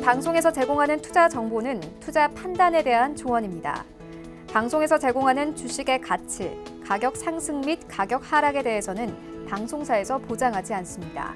방송에서 제공하는 투자 정보는 투자 판단에 대한 조언입니다. 방송에서 제공하는 주식의 가치, 가격 상승 및 가격 하락에 대해서는 방송사에서 보장하지 않습니다.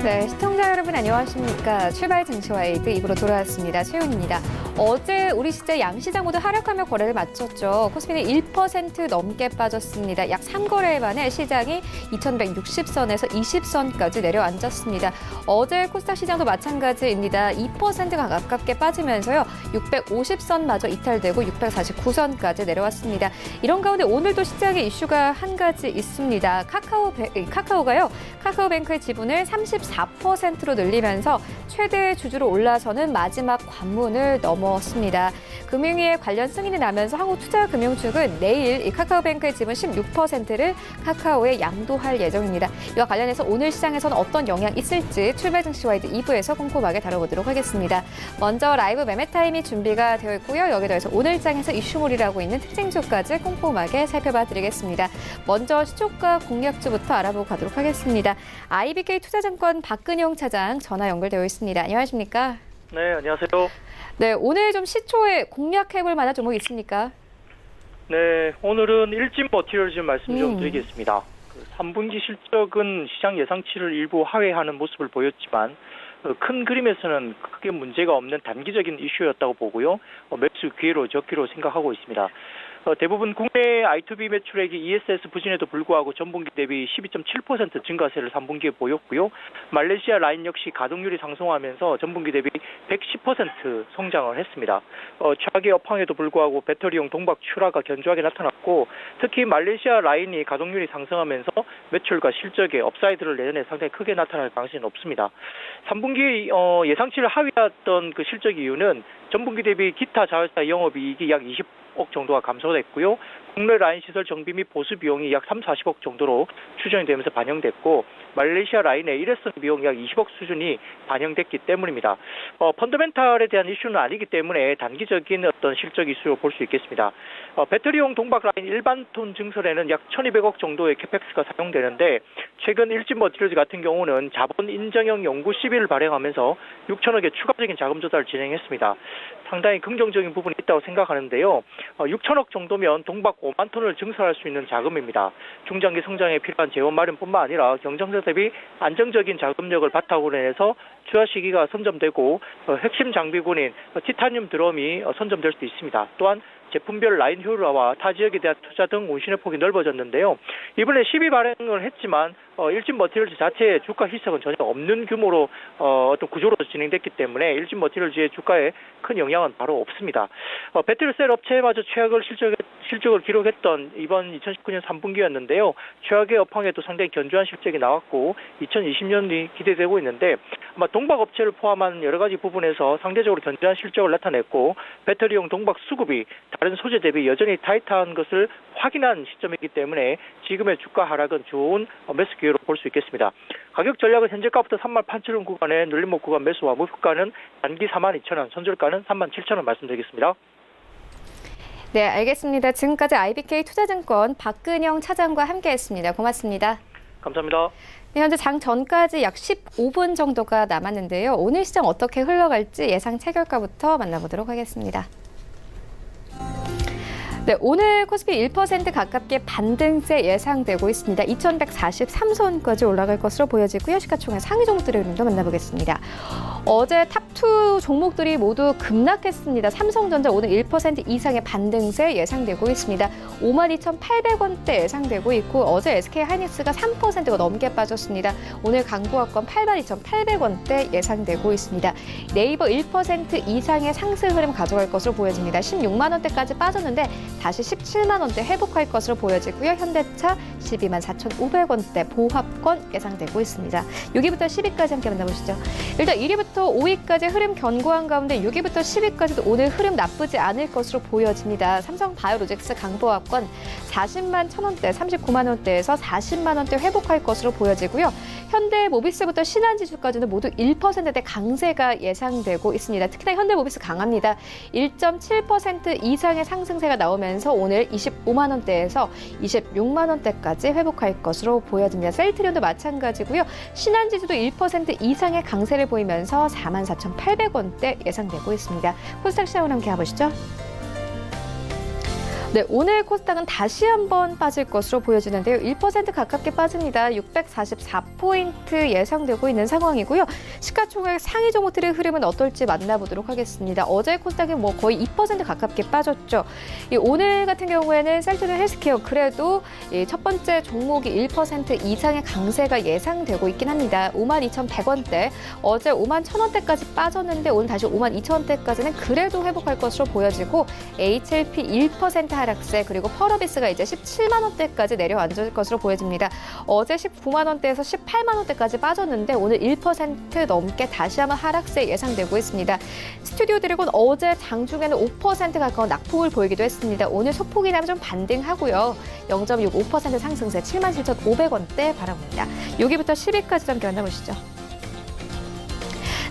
네, 시청자 여러분 안녕하십니까. 출발 증시와이드 2부로 돌아왔습니다. 최윤입니다. 어제 우리 시장 양시장 모두 하락하며 거래를 마쳤죠. 코스피는 1% 넘게 빠졌습니다. 약 3거래일 만에 시장이 2160선에서 20선까지 내려앉았습니다. 어제 코스닥 시장도 마찬가지입니다. 2%가 가깝게 빠지면서요. 650선마저 이탈되고 649선까지 내려왔습니다. 이런 가운데 오늘도 시장에 이슈가 한 가지 있습니다. 카카오가요. 카카오뱅크의 지분을 34%로 늘리면서 최대 주주로 올라서는 마지막 관문을 넘었습니다. 금융위에 관련 승인이 나면서 한국투자금융축은 내일 이 카카오뱅크의 지분 16%를 카카오에 양도할 예정입니다. 이와 관련해서 오늘 시장에서는 어떤 영향이 있을지 출발 증시와이드 2부에서 꼼꼼하게 다뤄보도록 하겠습니다. 먼저 라이브 매매 타임이 준비가 되어 있고요. 여기에 더해서 오늘 장에서 이슈몰이라고 있는 특징주까지 꼼꼼하게 살펴봐 드리겠습니다. 먼저 시초가 공략주부터 알아보고 가도록 하겠습니다. IBK 투자증권 박근용 차장 전화 연결되어 있습니다. 안녕하십니까? 네, 안녕하세요. 네, 오늘 좀 시초에 공략해볼 만한 종목이 있습니까? 네, 오늘은 일진 머티리얼즈 말씀 좀 드리겠습니다. 3분기 실적은 시장 예상치를 일부 하회하는 모습을 보였지만 큰 그림에서는 크게 문제가 없는 단기적인 이슈였다고 보고요. 매수 기회로 적기로 생각하고 있습니다. 대부분 국내 I2B 매출액이 ESS 부진에도 불구하고 전분기 대비 12.7% 증가세를 3분기에 보였고요. 말레이시아 라인 역시 가동률이 상승하면서 전분기 대비 110% 성장을 했습니다. 최악의 업황에도 불구하고 배터리용 동박 출하가 견조하게 나타났고 특히 말레이시아 라인이 가동률이 상승하면서 매출과 실적에 업사이드를 내년에 상당히 크게 나타날 가능성이 높습니다. 3분기 예상치를 하회했던 그 실적 이유는 전분기 대비 기타 자회사 영업이익이 약 20억 정도가 감소됐고요. 국내 라인 시설 정비 및 보수 비용이 약 3, 40억 정도로 추정이 되면서 반영됐고 말레이시아 라인의 일회성 비용 약 20억 수준이 반영됐기 때문입니다. 펀더멘탈에 대한 이슈는 아니기 때문에 단기적인 어떤 실적 이슈로 볼 수 있겠습니다. 배터리용 동박 라인 일반 톤 증설에는 약 1200억 정도의 캐펙스가 사용되는데 최근 일진 머티리얼즈 같은 경우는 자본 인정형 연구 시비를 발행하면서 6천억의 추가적인 자금 조달을 진행했습니다. 상당히 긍정적인 부분이 있다고 생각하는데요. 6천억 정도면 동박 5만 톤을 증설할 수 있는 자금입니다. 중장기 성장에 필요한 재원 마련뿐만 아니라 경쟁사 대비 안정적인 자금력을 바탕으로 해서 투자 시기가 선점되고 핵심 장비군인 티타늄 드럼이 선점될 수도 있습니다. 또한 제품별 라인 효율화와 타 지역에 대한 투자 등 운신의 폭이 넓어졌는데요. 이번에 시비 발행을 했지만 일진 머티리얼즈 자체의 주가 희석은 전혀 없는 규모로 어떤 구조로 진행됐기 때문에 일진 머티리얼즈의 주가에 큰 영향은 바로 없습니다. 배터리셀 업체마저 최악의 실적을 기록했던 이번 2019년 3분기였는데요. 최악의 업황에도 상당히 견조한 실적이 나왔고 2020년이 기대되고 있는데 아마 동박 업체를 포함한 여러 가지 부분에서 상대적으로 견조한 실적을 나타냈고 배터리용 동박 수급이 다른 소재 대비 여전히 타이트한 것을 확인한 시점이기 때문에 지금의 주가 하락은 좋은 매수 기회로 볼 수 있겠습니다. 가격 전략은 현재가부터 38,000원 구간에 눌림목 구간 매수와 목표가는 단기 42,000원, 손절가는 37,000원 말씀드리겠습니다. 네, 알겠습니다. 지금까지 IBK 투자증권 박근영 차장과 함께했습니다. 고맙습니다. 감사합니다. 네, 현재 장 전까지 약 15분 정도가 남았는데요. 오늘 시장 어떻게 흘러갈지 예상 체결가부터 만나보도록 하겠습니다. 네, 오늘 코스피 1% 가깝게 반등세 예상되고 있습니다. 2143선까지 올라갈 것으로 보여지고요. 시가총액 상위 종목들의 흐름도 만나보겠습니다. 어제 탑2 종목들이 모두 급락했습니다. 삼성전자 오늘 1% 이상의 반등세 예상되고 있습니다. 52,800원대 예상되고 있고 어제 SK하이닉스가 3%가 넘게 빠졌습니다. 오늘 강보합권 82,800원대 예상되고 있습니다. 네이버 1% 이상의 상승 흐름 가져갈 것으로 보여집니다. 16만 원대까지 빠졌는데 다시 17만 원대 회복할 것으로 보여지고요. 현대차 124,500원대 보합권 예상되고 있습니다. 6위부터 10위까지 함께 만나보시죠. 일단 1위부터 5위까지 흐름 견고한 가운데 6위부터 10위까지도 오늘 흐름 나쁘지 않을 것으로 보여집니다. 삼성바이오로직스 강보합권 40만 1,000원대, 39만 원대에서 40만 원대 회복할 것으로 보여지고요. 현대모비스부터 신한지주까지는 모두 1%대 강세가 예상되고 있습니다. 특히나 현대모비스 강합니다. 1.7% 이상의 상승세가 나오면서 오늘 25만 원대에서 26만 원대까지 회복할 것으로 보여집니다. 셀트리온도 마찬가지고요. 신한지주도 1% 이상의 강세를 보이면서 44,800원대 예상되고 있습니다. 코스닥 시장을 함께 가보시죠. 네, 오늘 코스닥은 다시 한번 빠질 것으로 보여지는데요. 1% 가깝게 빠집니다. 644포인트 예상되고 있는 상황이고요. 시가총액 상위 종목들의 흐름은 어떨지 만나보도록 하겠습니다. 어제 코스닥이 거의 2% 가깝게 빠졌죠. 오늘 같은 경우에는 셀트리온 헬스케어 그래도 첫 번째 종목이 1% 이상의 강세가 예상되고 있긴 합니다. 52,100원대, 어제 51,000원대까지 빠졌는데 오늘 다시 52,000원대까지는 그래도 회복할 것으로 보여지고 HLP 1% 하락세, 그리고 펄어비스가 이제 17만 원대까지 내려앉을 것으로 보여집니다. 어제 19만 원대에서 18만 원대까지 빠졌는데 오늘 1% 넘게 다시 한번 하락세 예상되고 있습니다. 스튜디오 드래곤 어제 장중에는 5% 가까운 낙폭을 보이기도 했습니다. 오늘 소폭이라면 좀 반등하고요. 0.65% 상승세 77,500원대 바라봅니다. 여기부터 10위까지 함께 만나보시죠.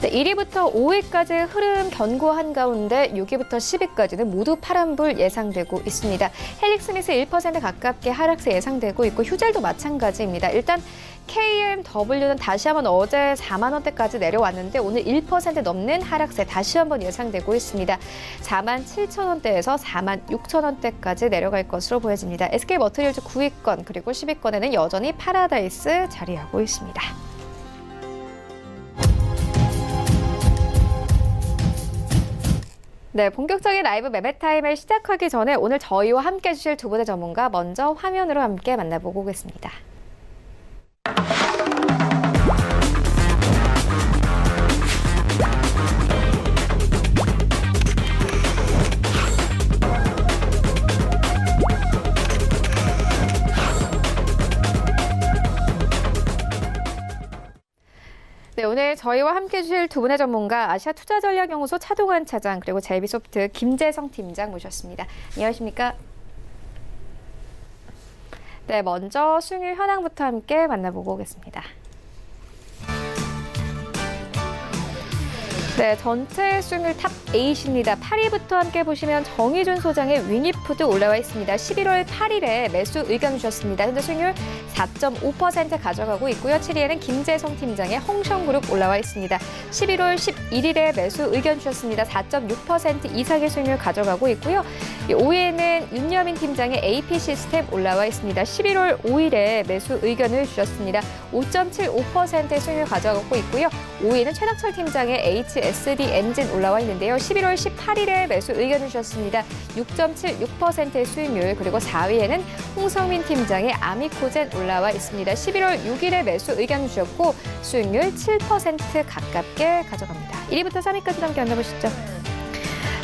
네, 1위부터 5위까지 흐름 견고한 가운데 6위부터 10위까지는 모두 파란불 예상되고 있습니다. 헬릭스미스 1% 가깝게 하락세 예상되고 있고 휴젤도 마찬가지입니다. 일단 KMW는 다시 한번 어제 4만 원대까지 내려왔는데 오늘 1% 넘는 하락세 다시 한번 예상되고 있습니다. 4만 7천 원대에서 4만 6천 원대까지 내려갈 것으로 보여집니다. SK머티리얼즈 9위권 그리고 10위권에는 여전히 파라다이스 자리하고 있습니다. 네, 본격적인 라이브 매매 타임을 시작하기 전에 오늘 저희와 함께 해주실 두 분의 전문가 먼저 화면으로 함께 만나보고 오겠습니다. 네, 오늘 저희와 함께 해주실 두 분의 전문가 아시아투자전략연구소 차동환 차장 그리고 제비소프트 김재성 팀장 모셨습니다. 안녕하십니까? 네, 먼저 수익률 현황부터 함께 만나보고 오겠습니다. 네, 전체 수익률 탑 8입니다. 8위부터 함께 보시면 정의준 소장의 위니푸드 올라와 있습니다. 11월 8일에 매수 의견 주셨습니다. 현재 수익률 4.5% 가져가고 있고요. 7위에는 김재성 팀장의 홍성그룹 올라와 있습니다. 11월 11일에 매수 의견 주셨습니다. 4.6% 이상의 수익률 가져가고 있고요. 5위에는 윤여민 팀장의 AP 시스템 올라와 있습니다. 11월 5일에 매수 의견을 주셨습니다. 5.75%의 수익률 가져가고 있고요. 5위는 최낙철 팀장의 HSD 엔진 올라와 있는데요. 11월 18일에 매수 의견을 주셨습니다. 6.76%의 수익률, 그리고 4위에는 홍성민 팀장의 아미코젠 올라와 있습니다. 11월 6일에 매수 의견 주셨고 수익률 7% 가깝게 가져갑니다. 1위부터 3위까지 함께 만나보시죠.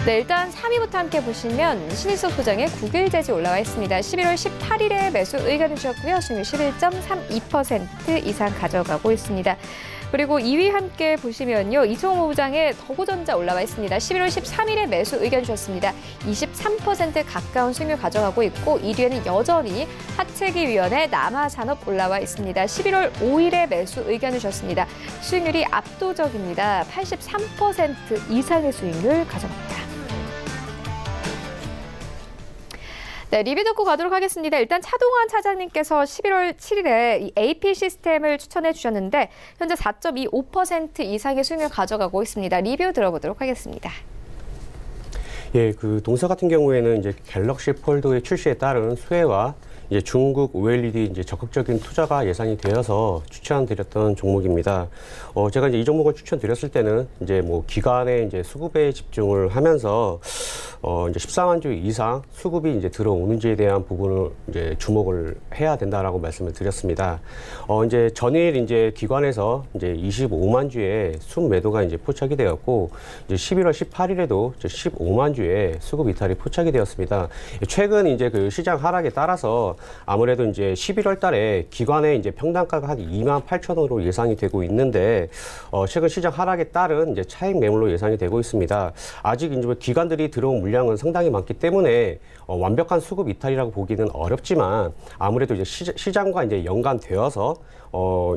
네, 일단 3위부터 함께 보시면 신일섭 소장의 국일재즈 올라와 있습니다. 11월 18일에 매수 의견을 주셨고요. 수익률 11.32% 이상 가져가고 있습니다. 그리고 2위 함께 보시면요. 이종호 부장의 더고전자 올라와 있습니다. 11월 13일에 매수 의견 주셨습니다. 23% 가까운 수익률 가져가고 있고 1위에는 여전히 하채기위원회 남아산업 올라와 있습니다. 11월 5일에 매수 의견 주셨습니다. 수익률이 압도적입니다. 83% 이상의 수익률 가져갑니다. 네, 리뷰 듣고 가도록 하겠습니다. 일단 차동환 차장님께서 11월 7일에 이 AP 시스템을 추천해 주셨는데 현재 4.25% 이상의 수익률 가져가고 있습니다. 리뷰 들어보도록 하겠습니다. 예, 그 동사 같은 경우에는 이제 갤럭시 폴드의 출시에 따른 수혜와 이제 중국 OLED 이제 적극적인 투자가 예상이 되어서 추천드렸던 종목입니다. 제가 이제 이 종목을 추천드렸을 때는 이제 뭐 기관의 이제 수급에 집중을 하면서 이제 14만 주 이상 수급이 이제 들어오는지에 대한 부분을 이제 주목을 해야 된다라고 말씀을 드렸습니다. 이제 전일 이제 기관에서 이제 25만 주의 순매도가 이제 포착이 되었고 이제 11월 18일에도 15만 주 관련주에 수급 이탈이 포착이 되었습니다. 최근 이제 그 시장 하락에 따라서 아무래도 이제 11월 달에 기관의 이제 평단가가 한 28,000원으로 예상이 되고 있는데 최근 시장 하락에 따른 이제 차익 매물로 예상이 되고 있습니다. 아직 이제 기관들이 들어온 물량은 상당히 많기 때문에 완벽한 수급 이탈이라고 보기는 어렵지만 아무래도 이제 시장과 이제 연관되어서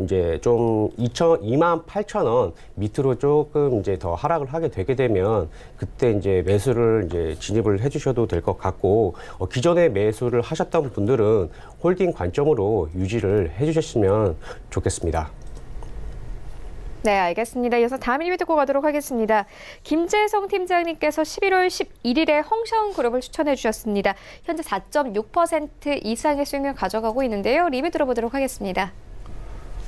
이제 좀 28,000원 밑으로 조금 이제 더 하락을 하게 되게 되면 그때 이제 매수를 이제 진입을 해주셔도 될 것 같고 기존에 매수를 하셨던 분들은 홀딩 관점으로 유지를 해주셨으면 좋겠습니다. 네, 알겠습니다. 이어서 다음 리뷰 듣고 가도록 하겠습니다. 김재성 팀장님께서 11월 11일에 홍성그룹을 추천해 주셨습니다. 현재 4.6% 이상의 수익률 가져가고 있는데요. 리뷰 들어보도록 하겠습니다.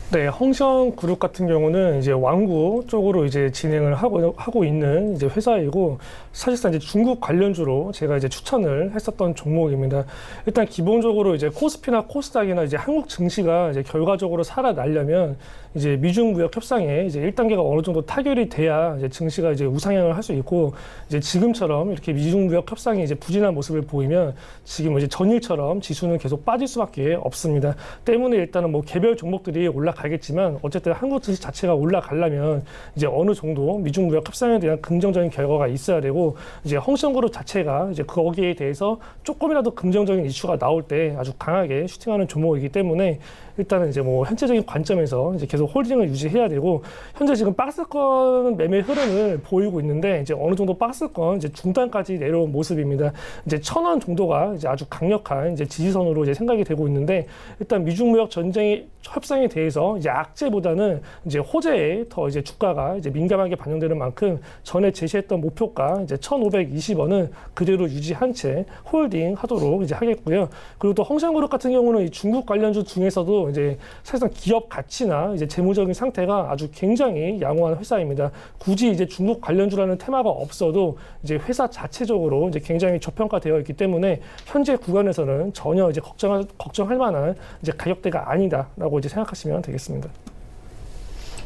네, 홍성그룹 같은 경우는 이제 왕구 쪽으로 이제 진행을 하고 있는 이제 회사이고, 사실상 이제 중국 관련주로 제가 이제 추천을 했었던 종목입니다. 일단 기본적으로 이제 코스피나 코스닥이나 이제 한국 증시가 이제 결과적으로 살아나려면 이제 미중 무역 협상에 이제 1단계가 어느 정도 타결이 돼야 이제 증시가 이제 우상향을 할 수 있고, 이제 지금처럼 이렇게 미중 무역 협상이 이제 부진한 모습을 보이면 지금 이제 전일처럼 지수는 계속 빠질 수밖에 없습니다. 때문에 일단은 뭐 개별 종목들이 올라가겠지만 어쨌든 한국 증시 자체가 올라가려면 이제 어느 정도 미중 무역 협상에 대한 긍정적인 결과가 있어야 되고, 이제 홍성그룹 자체가 이제 거기에 대해서 조금이라도 긍정적인 이슈가 나올 때 아주 강하게 슈팅하는 종목이기 때문에 일단은 이제 뭐 현재적인 관점에서 이제 계속 홀딩을 유지해야 되고, 현재 지금 박스권 매매 흐름을 보이고 있는데 이제 어느 정도 박스권 이제 중단까지 내려온 모습입니다. 이제 1,000원 정도가 이제 아주 강력한 이제 지지선으로 이제 생각이 되고 있는데, 일단 미중 무역 전쟁의 협상에 대해서 이제 악재보다는 이제 호재에 더 이제 주가가 이제 민감하게 반영되는 만큼 전에 제시했던 목표가 이제 1,520원은 그대로 유지한 채 홀딩하도록 이제 하겠고요. 그리고 또 홍성그룹 같은 경우는 이 중국 관련주 중에서도 이제 사실상 기업 가치나 이제 재무적인 상태가 아주 굉장히 양호한 회사입니다. 굳이 이제 중국 관련주라는 테마가 없어도 이제 회사 자체적으로 이제 굉장히 저평가되어 있기 때문에 현재 구간에서는 전혀 이제 걱정할 만한 이제 가격대가 아니다라고 이제 생각하시면 되겠습니다.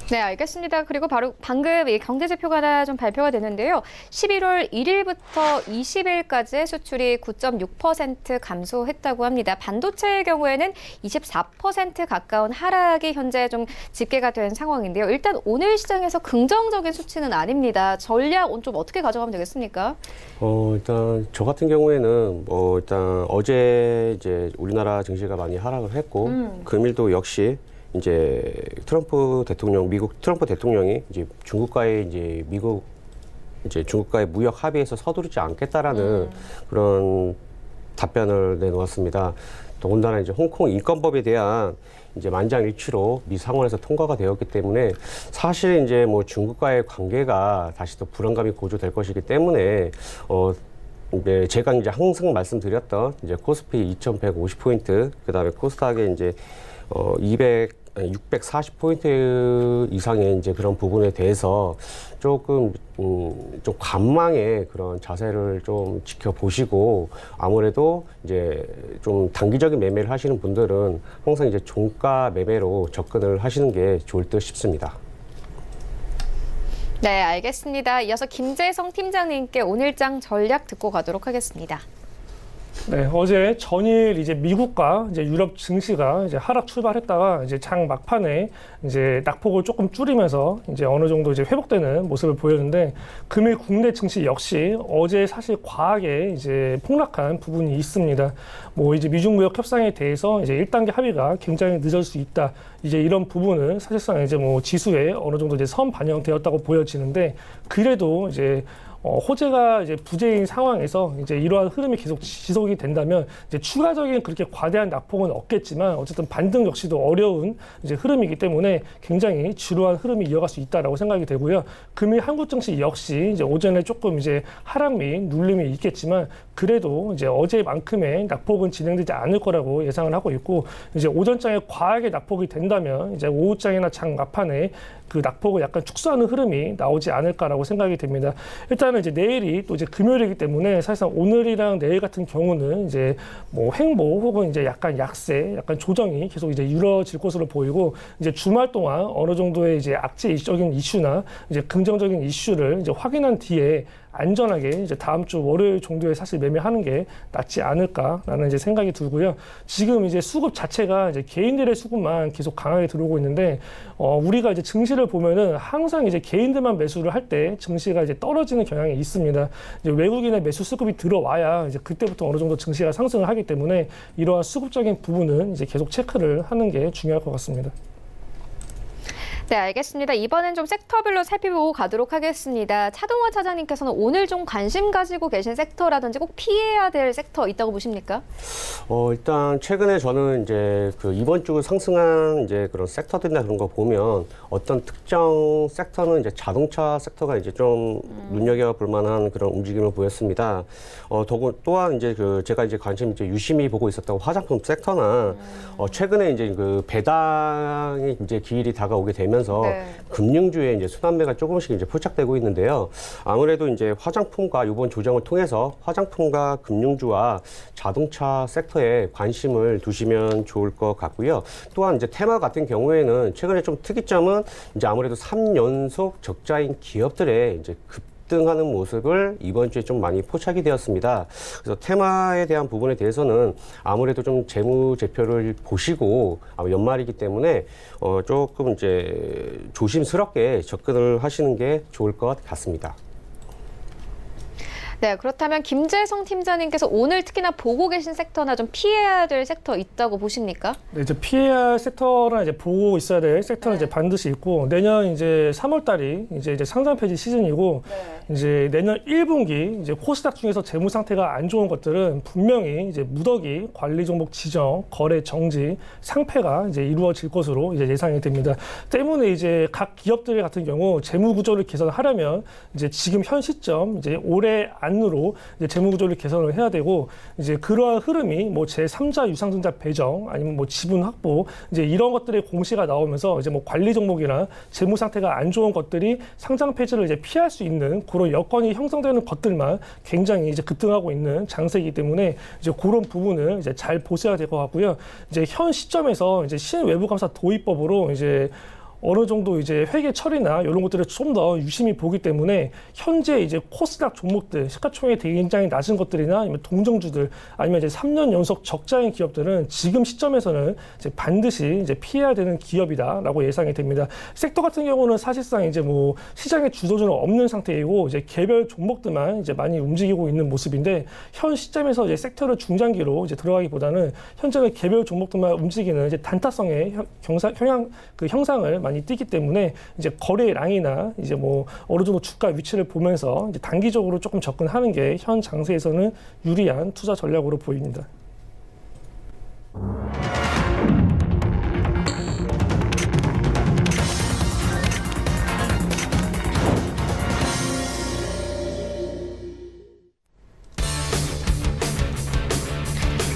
네, 알겠습니다. 그리고 바로 방금 이 경제지표가 하나 좀 발표가 됐는데요. 11월 1일부터 20일까지 수출이 9.6% 감소했다고 합니다. 반도체의 경우에는 24% 가까운 하락이 현재 좀 집계가 된 상황인데요. 일단 오늘 시장에서 긍정적인 수치는 아닙니다. 전략 좀 어떻게 가져가면 되겠습니까? 일단 저 같은 경우에는 일단 어제 이제 우리나라 증시가 많이 하락을 했고 금일도 역시 이제 미국 트럼프 대통령이 이제 중국과의 무역 합의에서 서두르지 않겠다라는 그런 답변을 내놓았습니다. 더군다나 이제 홍콩 인권법에 대한 이제 만장일치로 미 상원에서 통과가 되었기 때문에 사실 이제 뭐 중국과의 관계가 다시 또 불안감이 고조될 것이기 때문에 이제 제가 이제 항상 말씀드렸던 이제 코스피 2,150포인트, 그다음에 코스닥의 이제 640포인트 이상의 이제 그런 부분에 대해서 조금 좀 관망의 그런 자세를 좀 지켜보시고, 아무래도 이제 좀 단기적인 매매를 하시는 분들은 항상 이제 종가 매매로 접근을 하시는 게 좋을 듯 싶습니다. 네, 알겠습니다. 이어서 김재성 팀장님께 오늘장 전략 듣고 가도록 하겠습니다. 네, 어제 전일 이제 미국과 이제 유럽 증시가 이제 하락 출발했다가 이제 장 막판에 이제 낙폭을 조금 줄이면서 이제 어느 정도 이제 회복되는 모습을 보였는데, 금일 국내 증시 역시 어제 사실 과하게 이제 폭락한 부분이 있습니다. 뭐 이제 미중 무역 협상에 대해서 이제 1단계 합의가 굉장히 늦을 수 있다. 이제 이런 부분은 사실상 이제 뭐 지수에 어느 정도 이제 선 반영되었다고 보여지는데, 그래도 이제 호재가 이제 부재인 상황에서 이제 이러한 흐름이 계속 지속이 된다면 이제 추가적인 그렇게 과대한 낙폭은 없겠지만 어쨌든 반등 역시도 어려운 이제 흐름이기 때문에 굉장히 지루한 흐름이 이어갈 수 있다라고 생각이 되고요. 금일 한국 증시 역시 이제 오전에 조금 이제 하락 및 눌림이 있겠지만 그래도 이제 어제만큼의 낙폭은 진행되지 않을 거라고 예상을 하고 있고, 이제 오전장에 과하게 낙폭이 된다면 이제 오후장이나 장 막판에 그 낙폭을 약간 축소하는 흐름이 나오지 않을까라고 생각이 됩니다. 일단은 이제 내일이 또 이제 금요일이기 때문에 사실상 오늘이랑 내일 같은 경우는 이제 뭐 횡보 혹은 이제 약간 약세, 약간 조정이 계속 이제 이루어질 것으로 보이고, 이제 주말 동안 어느 정도의 이제 악재적인 이슈나 이제 긍정적인 이슈를 이제 확인한 뒤에 안전하게 이제 다음 주 월요일 정도에 사실 매매하는 게 낫지 않을까라는 이제 생각이 들고요. 지금 이제 수급 자체가 이제 개인들의 수급만 계속 강하게 들어오고 있는데 우리가 이제 증시를 보면은 항상 이제 개인들만 매수를 할 때 증시가 이제 떨어지는 경향이 있습니다. 이제 외국인의 매수 수급이 들어와야 이제 그때부터 어느 정도 증시가 상승을 하기 때문에 이러한 수급적인 부분은 이제 계속 체크를 하는 게 중요할 것 같습니다. 네, 알겠습니다. 이번엔 좀 섹터별로 살펴보고 가도록 하겠습니다. 차동화 차장님께서는 오늘 좀 관심 가지고 계신 섹터라든지 꼭 피해야 될 섹터 있다고 보십니까? 일단 최근에 저는 이제 그 이번 주 상승한 이제 그런 섹터들이나 그런 거 보면 어떤 특정 섹터는 이제 자동차 섹터가 이제 좀 눈여겨볼 만한 그런 움직임을 보였습니다. 또한 이제 그 제가 이제 관심 이제 유심히 보고 있었던 화장품 섹터나 최근에 이제 그 배당이 이제 기일이 다가오게 되면서 네. 금융주의 이제 순환매가 조금씩 이제 포착되고 있는데요. 아무래도 이제 화장품과 이번 조정을 통해서 화장품과 금융주와 자동차 섹터에 관심을 두시면 좋을 것 같고요. 또한 이제 테마 같은 경우에는 최근에 좀 특이점은 이제 아무래도 3연속 적자인 기업들의 이제 급등하는 모습을 이번 주에 좀 많이 포착이 되었습니다. 그래서 테마에 대한 부분에 대해서는 아무래도 좀 재무제표를 보시고 연말이기 때문에 조금 이제 조심스럽게 접근을 하시는 게 좋을 것 같습니다. 네, 그렇다면 김재성 팀장님께서 오늘 특히나 보고 계신 섹터나 좀 피해야 될 섹터 있다고 보십니까? 네, 이제 피해야 할 섹터나 이제 보고 있어야 될 섹터는 이제 반드시 있고 내년 이제 3월 달이 이제 상장 폐지 시즌이고 이제 내년 1분기 이제 코스닥 중에서 재무 상태가 안 좋은 것들은 분명히 이제 무더기 관리 종목 지정, 거래 정지, 상폐가 이제 이루어질 것으로 이제 예상이 됩니다. 때문에 이제 각 기업들 같은 경우 재무 구조를 개선하려면 이제 지금 현 시점 이제 올해 안으로 이제 재무 구조를 개선을 해야 되고 이제 그러한 흐름이 뭐 제3자 유상증자 배정 아니면 뭐 지분 확보 이제 이런 것들의 공시가 나오면서 이제 뭐 관리 종목이나 재무 상태가 안 좋은 것들이 상장 폐지를 이제 피할 수 있는 그런 여건이 형성되는 것들만 굉장히 이제 급등하고 있는 장세이기 때문에 이제 그런 부분을 이제 잘 보셔야 될 것 같고요. 이제 현 시점에서 이제 신외부감사 도입법으로 이제 어느 정도 이제 회계 처리나 이런 것들을 좀 더 유심히 보기 때문에 현재 이제 코스닥 종목들 시가총액이 굉장히 낮은 것들이나 아니면 동정주들 아니면 이제 3년 연속 적자인 기업들은 지금 시점에서는 이제 반드시 이제 피해야 되는 기업이다라고 예상이 됩니다. 섹터 같은 경우는 사실상 이제 뭐 시장의 주도주는 없는 상태이고 이제 개별 종목들만 이제 많이 움직이고 있는 모습인데 현 시점에서 이제 섹터를 중장기로 이제 들어가기보다는 현재는 개별 종목들만 움직이는 이제 단타성의 형상을 많이 띠기 때문에 이제 거래량이나 이제 뭐 어느 정도 주가 위치를 보면서 이제 단기적으로 조금 접근하는 게 현 장세에서는 유리한 투자 전략으로 보입니다.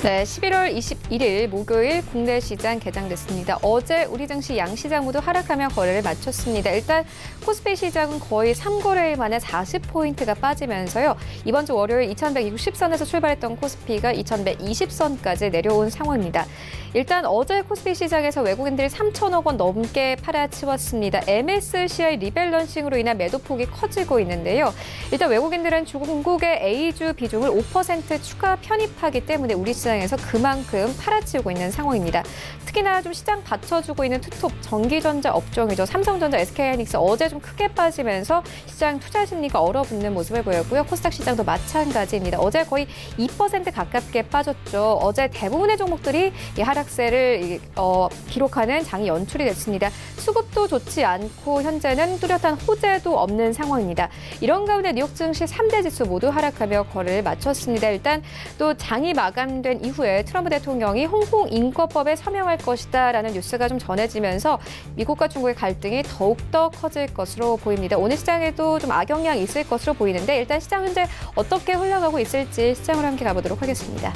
네, 11월 21일 목요일 국내 시장 개장됐습니다. 어제 우리 증시 양시장 모두 하락하며 거래를 마쳤습니다. 일단 코스피 시장은 거의 3거래일 만에 40포인트가 빠지면서요. 이번 주 월요일 2160선에서 출발했던 코스피가 2120선까지 내려온 상황입니다. 일단 어제 코스피 시장에서 외국인들이 3천억 원 넘게 팔아치웠습니다. MSCI 리밸런싱으로 인한 매도폭이 커지고 있는데요. 일단 외국인들은 중국의 A주 비중을 5% 추가 편입하기 때문에 우리 시장에서 그만큼 팔아치우고 있는 상황입니다. 특히나 좀 시장 받쳐주고 있는 투톱 전기전자 업종이죠. 삼성전자, SK하이닉스 어제 좀 크게 빠지면서 시장 투자 심리가 얼어붙는 모습을 보였고요. 코스닥 시장도 마찬가지입니다. 어제 거의 2% 가깝게 빠졌죠. 어제 대부분의 종목들이 이 하락세를 기록하는 장이 연출이 됐습니다. 수급도 좋지 않고 현재는 뚜렷한 호재도 없는 상황입니다. 이런 가운데 뉴욕 증시 3대 지수 모두 하락하며 거래를 마쳤습니다. 일단 또 장이 마감된 이후에 트럼프 대통령이 홍콩 인권법에 서명할 것이다라는 뉴스가 좀 전해지면서 미국과 중국의 갈등이 더욱더 커질 것으로 보입니다. 오늘 시장에도 좀 악영향이 있을 것으로 보이는데 일단 시장 현재 어떻게 흘러가고 있을지 시장으로 함께 가보도록 하겠습니다.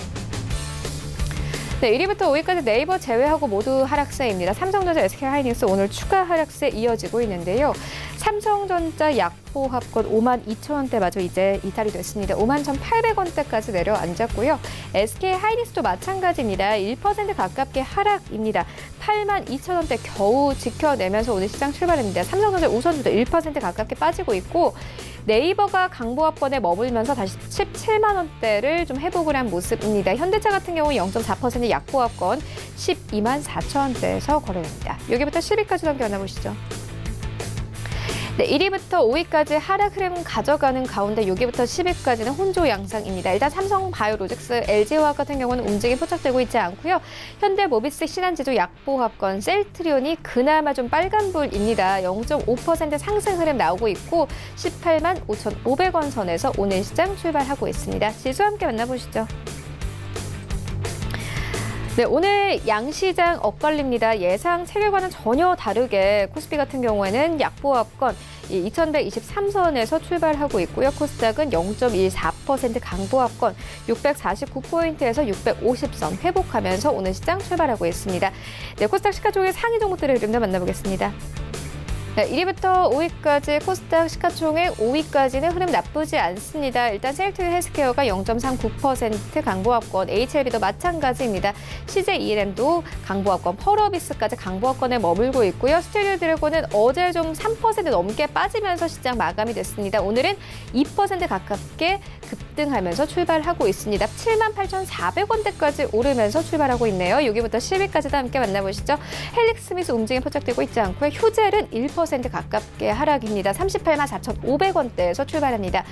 네, 1위부터 5위까지 네이버 제외하고 모두 하락세입니다. 삼성전자, SK하이닉스 오늘 추가 하락세 이어지고 있는데요. 삼성전자 약보 합권 52,000원대마저 이제 이탈이 됐습니다. 51,800원대까지 내려앉았고요. SK하이닉스도 마찬가지입니다. 1% 가깝게 하락입니다. 82,000원대 겨우 지켜내면서 오늘 시장 출발했는데 삼성전자 우선주도 1% 가깝게 빠지고 있고 네이버가 강보합권에 머물면서 다시 17만 원대를 좀 회복을 한 모습입니다. 현대차 같은 경우 0.4% 약보합권 12만 4천 원대에서 거래됩니다. 여기부터 10위까지 넘겨 만나보시죠. 네, 1위부터 5위까지 하락 흐름 가져가는 가운데 6위부터 10위까지는 혼조 양상입니다. 일단 삼성바이오로직스, LG화학 같은 경우는 움직임 포착되고 있지 않고요. 현대모비스, 신한지주, 약보합권, 셀트리온이 그나마 좀 빨간불입니다. 0.5% 상승 흐름 나오고 있고 18만 5,500원 선에서 오늘 시장 출발하고 있습니다. 지수 함께 만나보시죠. 네, 오늘 양시장 엇갈립니다. 예상 체결과는 전혀 다르게 코스피 같은 경우에는 약보합권 2123선에서 출발하고 있고요. 코스닥은 0.14% 강보합권 649포인트에서 650선 회복하면서 오늘 시장 출발하고 있습니다. 네, 코스닥 시가총액 상위 종목들의 흐름도 만나보겠습니다. 네, 1위부터 5위까지 코스닥 시가총액 5위까지는 흐름 나쁘지 않습니다. 일단 셀트리온 헬스케어가 0.39% 강보합권, HLB도 마찬가지입니다. CJELM도 강보합권, 펄어비스까지 강보합권에 머물고 있고요. 스테리오 드래곤은 어제 좀 3% 넘게 빠지면서 시장 마감이 됐습니다. 오늘은 2% 가깝게 급등하면서 출발하고 있습니다. 78,400원대까지 오르면서 출발하고 있네요. 여기부터 10위까지도 함께 만나보시죠. 헬릭스미스 움직임 포착되고 있지 않고요. 휴젤은 1% 가깝게 하락입니다. 38만 4,500원대에서 출발합니다.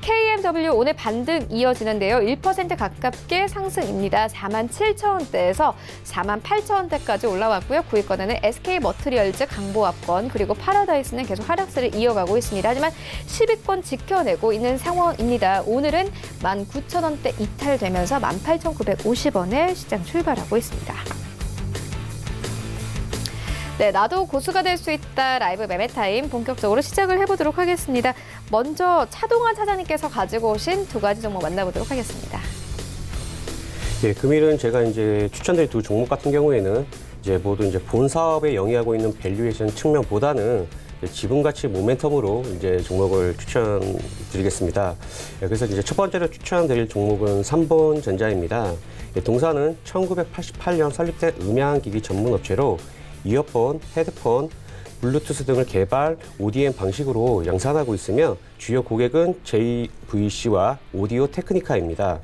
KMW 오늘 반등 이어지는데요. 1% 가깝게 상승입니다. 4만 7천원대에서 4만 8천원대까지 올라왔고요. 9위권에는 SK머트리얼즈 강보합권 그리고 파라다이스는 계속 하락세를 이어가고 있습니다. 하지만 10위권 지켜내고 있는 상황입니다. 오늘은 19,000원대 이탈되면서 18,950원에 시장 출발하고 있습니다. 네, 나도 고수가 될 수 있다 라이브 매매타임 본격적으로 시작을 해보도록 하겠습니다. 먼저 차동환 차장님께서 가지고 오신 두 가지 종목 만나보도록 하겠습니다. 예, 금일은 제가 이제 추천드린 두 종목 같은 경우에는 이제 모두 이제 본 사업에 영위하고 있는 밸류에이션 측면보다는 지분 가치 모멘텀으로 이제 종목을 추천드리겠습니다. 예, 그래서 이제 첫 번째로 추천드릴 종목은 삼본전자입니다. 예, 동사는 1988년 설립된 음향기기 전문 업체로 이어폰, 헤드폰, 블루투스 등을 개발, ODM 방식으로 양산하고 있으며 주요 고객은 JVC와 오디오 테크니카입니다.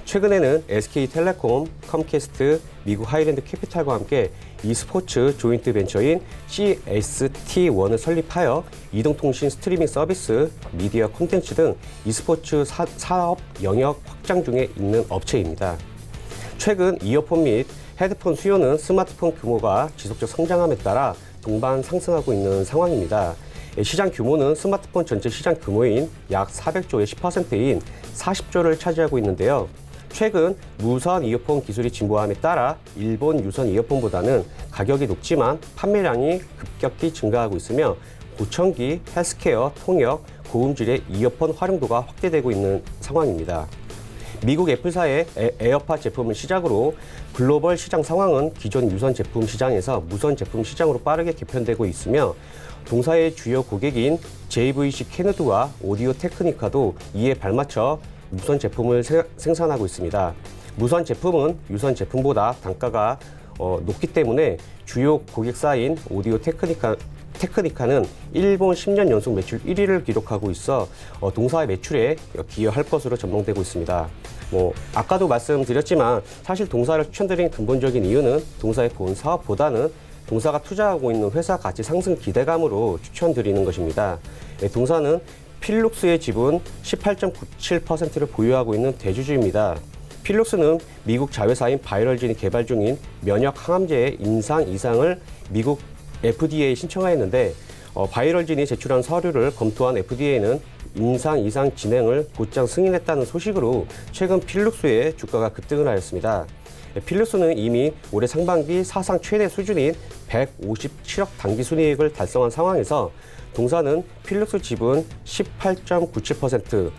최근에는 SK텔레콤, 컴캐스트, 미국 하이랜드 캐피탈과 함께 e스포츠 조인트 벤처인 CST1을 설립하여 이동통신 스트리밍 서비스, 미디어 콘텐츠 등 e스포츠 사업 영역 확장 중에 있는 업체입니다. 최근 이어폰 및 헤드폰 수요는 스마트폰 규모가 지속적 성장함에 따라 동반 상승하고 있는 상황입니다. 시장 규모는 스마트폰 전체 시장 규모인 약 400조의 10%인 40조를 차지하고 있는데요. 최근 무선 이어폰 기술이 진보함에 따라 일본 유선 이어폰보다는 가격이 높지만 판매량이 급격히 증가하고 있으며 고청기, 헬스케어, 통역, 고음질의 이어폰 활용도가 확대되고 있는 상황입니다. 미국 애플사의 에어팟 제품을 시작으로 글로벌 시장 상황은 기존 유선 제품 시장에서 무선 제품 시장으로 빠르게 개편되고 있으며 동사의 주요 고객인 JVC 캐너드와 오디오 테크니카도 이에 발맞춰 무선 제품을 생산하고 있습니다. 무선 제품은 유선 제품보다 단가가 높기 때문에 주요 고객사인 오디오 테크니카는 일본 10년 연속 매출 1위를 기록하고 있어 동사의 매출에 기여할 것으로 전망되고 있습니다. 아까도 말씀드렸지만 사실 동사를 추천드린 근본적인 이유는 동사의 본 사업보다는 동사가 투자하고 있는 회사 가치 상승 기대감으로 추천드리는 것입니다. 동사는 필룩스의 지분 18.97%를 보유하고 있는 대주주입니다. 필룩스는 미국 자회사인 바이럴진이 개발 중인 면역 항암제의 임상 이상을 미국 FDA에 신청하였는데 바이럴진이 제출한 서류를 검토한 FDA는 임상 이상 진행을 곧장 승인했다는 소식으로 최근 필룩스의 주가가 급등을 하였습니다. 필룩스는 이미 올해 상반기 사상 최대 수준인 157억 당기순이익을 달성한 상황에서 동사는 필룩스 지분 18.97%,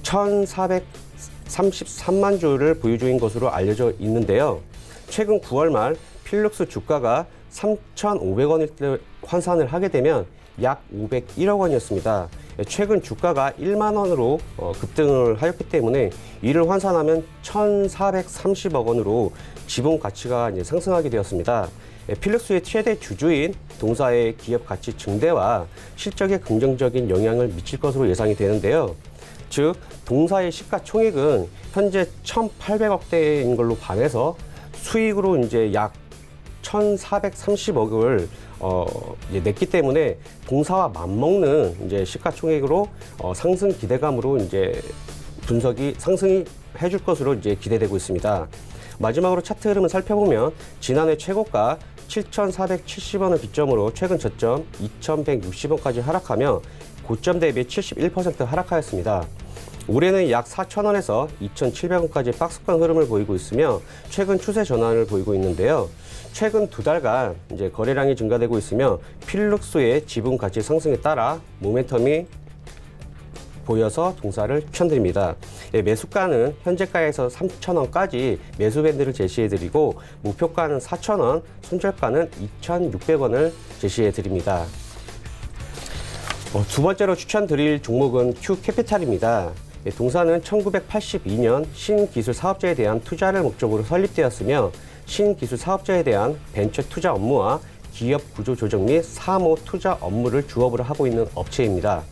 1,433만 주를 보유 중인 것으로 알려져 있는데요. 최근 9월 말 필룩스 주가가 3,500원일 때 환산을 하게 되면 약 501억 원이었습니다. 최근 주가가 1만 원으로 급등을 하였기 때문에 이를 환산하면 1,430억 원으로 지분 가치가 이제 상승하게 되었습니다. 필룩스의 최대 주주인 동사의 기업 가치 증대와 실적에 긍정적인 영향을 미칠 것으로 예상이 되는데요. 즉, 동사의 시가총액은 현재 1,800억대인 걸로 반해서 수익으로 이제 약 1,430억을 냈기 때문에 동사와 맞먹는 이제 시가총액으로 상승 기대감으로 이제 상승이 해줄 것으로 이제 기대되고 있습니다. 마지막으로 차트 흐름을 살펴보면 지난해 최고가 7,470원을 기점으로 최근 저점 2,160원까지 하락하며 고점 대비 71% 하락하였습니다. 올해는 약 4,000원에서 2,700원까지 박스권 흐름을 보이고 있으며 최근 추세 전환을 보이고 있는데요. 최근 두 달간 이제 거래량이 증가되고 있으며 필룩스의 지분 가치 상승에 따라 모멘텀이 보여서 동사를 추천드립니다. 매수가는 현재가에서 3,000원까지 매수 밴드를 제시해드리고 목표가는 4,000원, 손절가는 2,600원을 제시해드립니다. 두 번째로 추천드릴 종목은 Q캐피탈입니다. 동사는 1982년 신기술 사업자에 대한 투자를 목적으로 설립되었으며 신기술 사업자에 대한 벤처 투자 업무와 기업 구조 조정 및 사모 투자 업무를 주업으로 하고 있는 업체입니다.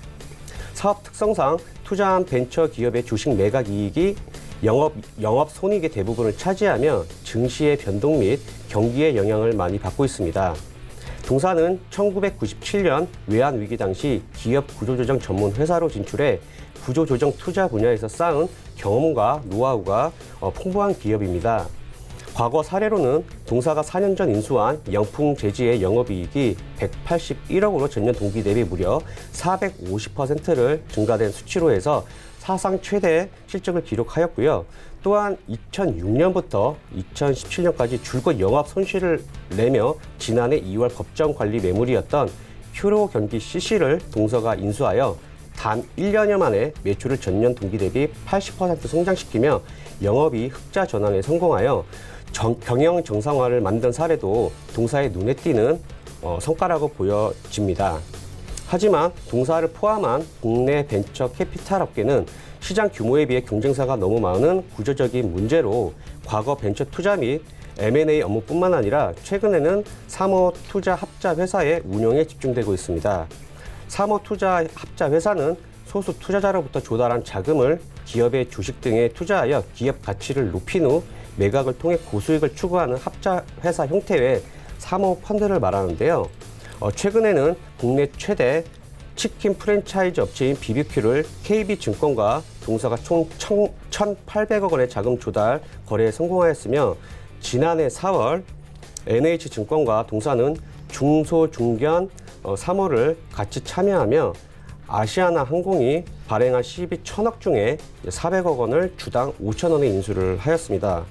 사업 특성상 투자한 벤처 기업의 주식 매각 이익이 영업 손익의 대부분을 차지하며 증시의 변동 및 경기의 영향을 많이 받고 있습니다. 동사는 1997년 외환위기 당시 기업 구조조정 전문 회사로 진출해 구조조정 투자 분야에서 쌓은 경험과 노하우가 풍부한 기업입니다. 과거 사례로는 동사가 4년 전 인수한 영풍재지의 영업이익이 181억으로 전년 동기 대비 무려 450%를 증가된 수치로 해서 사상 최대 실적을 기록하였고요. 또한 2006년부터 2017년까지 줄곧 영업 손실을 내며 지난해 2월 법정 관리 매물이었던 퓨로 경기 CC를 동사가 인수하여 단 1년여 만에 매출을 전년 동기 대비 80% 성장시키며 영업이 흑자 전환에 성공하여 경영 정상화를 만든 사례도 동사의 눈에 띄는 성과라고 보여집니다. 하지만 동사를 포함한 국내 벤처 캐피탈 업계는 시장 규모에 비해 경쟁사가 너무 많은 구조적인 문제로 과거 벤처 투자 및 M&A 업무뿐만 아니라 최근에는 사모 투자 합자 회사의 운영에 집중되고 있습니다. 사모 투자 합자 회사는 소수 투자자로부터 조달한 자금을 기업의 주식 등에 투자하여 기업 가치를 높인 후 매각을 통해 고수익을 추구하는 합자 회사 형태의 사모 펀드를 말하는데요. 최근에는 국내 최대 치킨 프랜차이즈 업체인 BBQ를 KB증권과 동사가 총 1,800억 원의 자금 조달 거래에 성공하였으며 지난해 4월 NH증권과 동사는 중소중견 사모를 같이 참여하며 아시아나 항공이 발행한 CB 1,000억 중에 400억 원을 주당 5천 원에 인수를 하였습니다.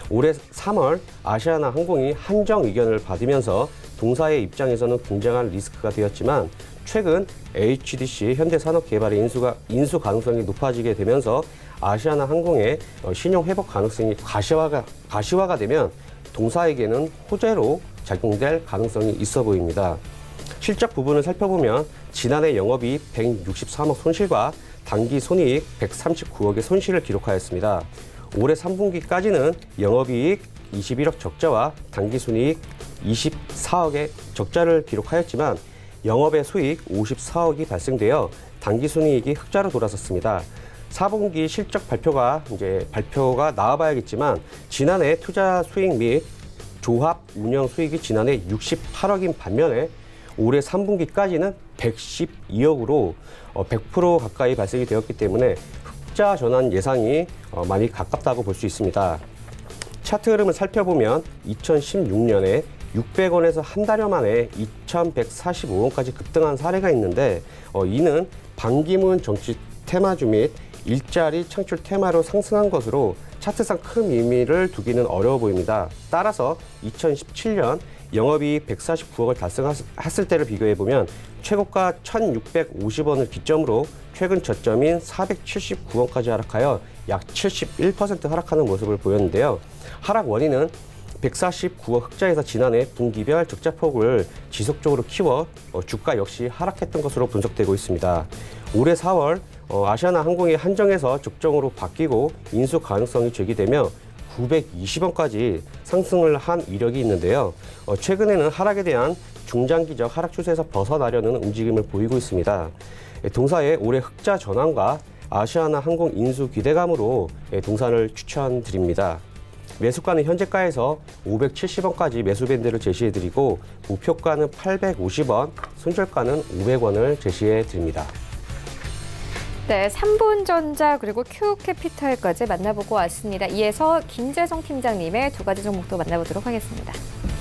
올해 3월 아시아나 항공이 한정 의견을 받으면서 동사의 입장에서는 굉장한 리스크가 되었지만 최근 HDC 현대산업개발의 인수 가능성이 높아지게 되면서 아시아나 항공의 신용 회복 가능성이 가시화가 되면 동사에게는 호재로 작용될 가능성이 있어 보입니다. 실적 부분을 살펴보면 지난해 영업이익 163억 손실과 당기 손익 139억의 손실을 기록하였습니다. 올해 3분기까지는 영업이익 21억 적자와 당기순이익 24억의 적자를 기록하였지만 영업의 수익 54억이 발생되어 당기순이익이 흑자로 돌아섰습니다. 4분기 실적 발표가 나와봐야겠지만 지난해 투자 수익 및 조합 운영 수익이 지난해 68억인 반면에 올해 3분기까지는 112억으로 100% 가까이 발생이 되었기 때문에 흑자 전환 예상이 많이 가깝다고 볼 수 있습니다. 차트 흐름을 살펴보면 2016년에 600원에서 한 달여 만에 2,145원까지 급등한 사례가 있는데 이는 반기문 정치 테마주 및 일자리 창출 테마로 상승한 것으로 차트상 큰 의미를 두기는 어려워 보입니다. 따라서 2017년 영업이익 149억을 달성했을 때를 비교해보면 최고가 1,650원을 기점으로 최근 저점인 479원까지 하락하여 약 71% 하락하는 모습을 보였는데요. 하락 원인은 149억 흑자에서 지난해 분기별 적자폭을 지속적으로 키워 주가 역시 하락했던 것으로 분석되고 있습니다. 올해 4월 아시아나항공이 한정에서 적정으로 바뀌고 인수 가능성이 제기되며 920원까지 상승을 한 이력이 있는데요. 최근에는 하락에 대한 중장기적 하락 추세에서 벗어나려는 움직임을 보이고 있습니다. 동사의 올해 흑자 전환과 아시아나항공 인수 기대감으로 동사를 추천드립니다. 매수가는 현재가에서 570원까지 매수 밴드를 제시해드리고 목표가는 850원, 손절가는 500원을 제시해드립니다. 네, 삼본전자 그리고 큐캐피탈까지 만나보고 왔습니다. 이어서 김재성 팀장님의 두 가지 종목도 만나보도록 하겠습니다.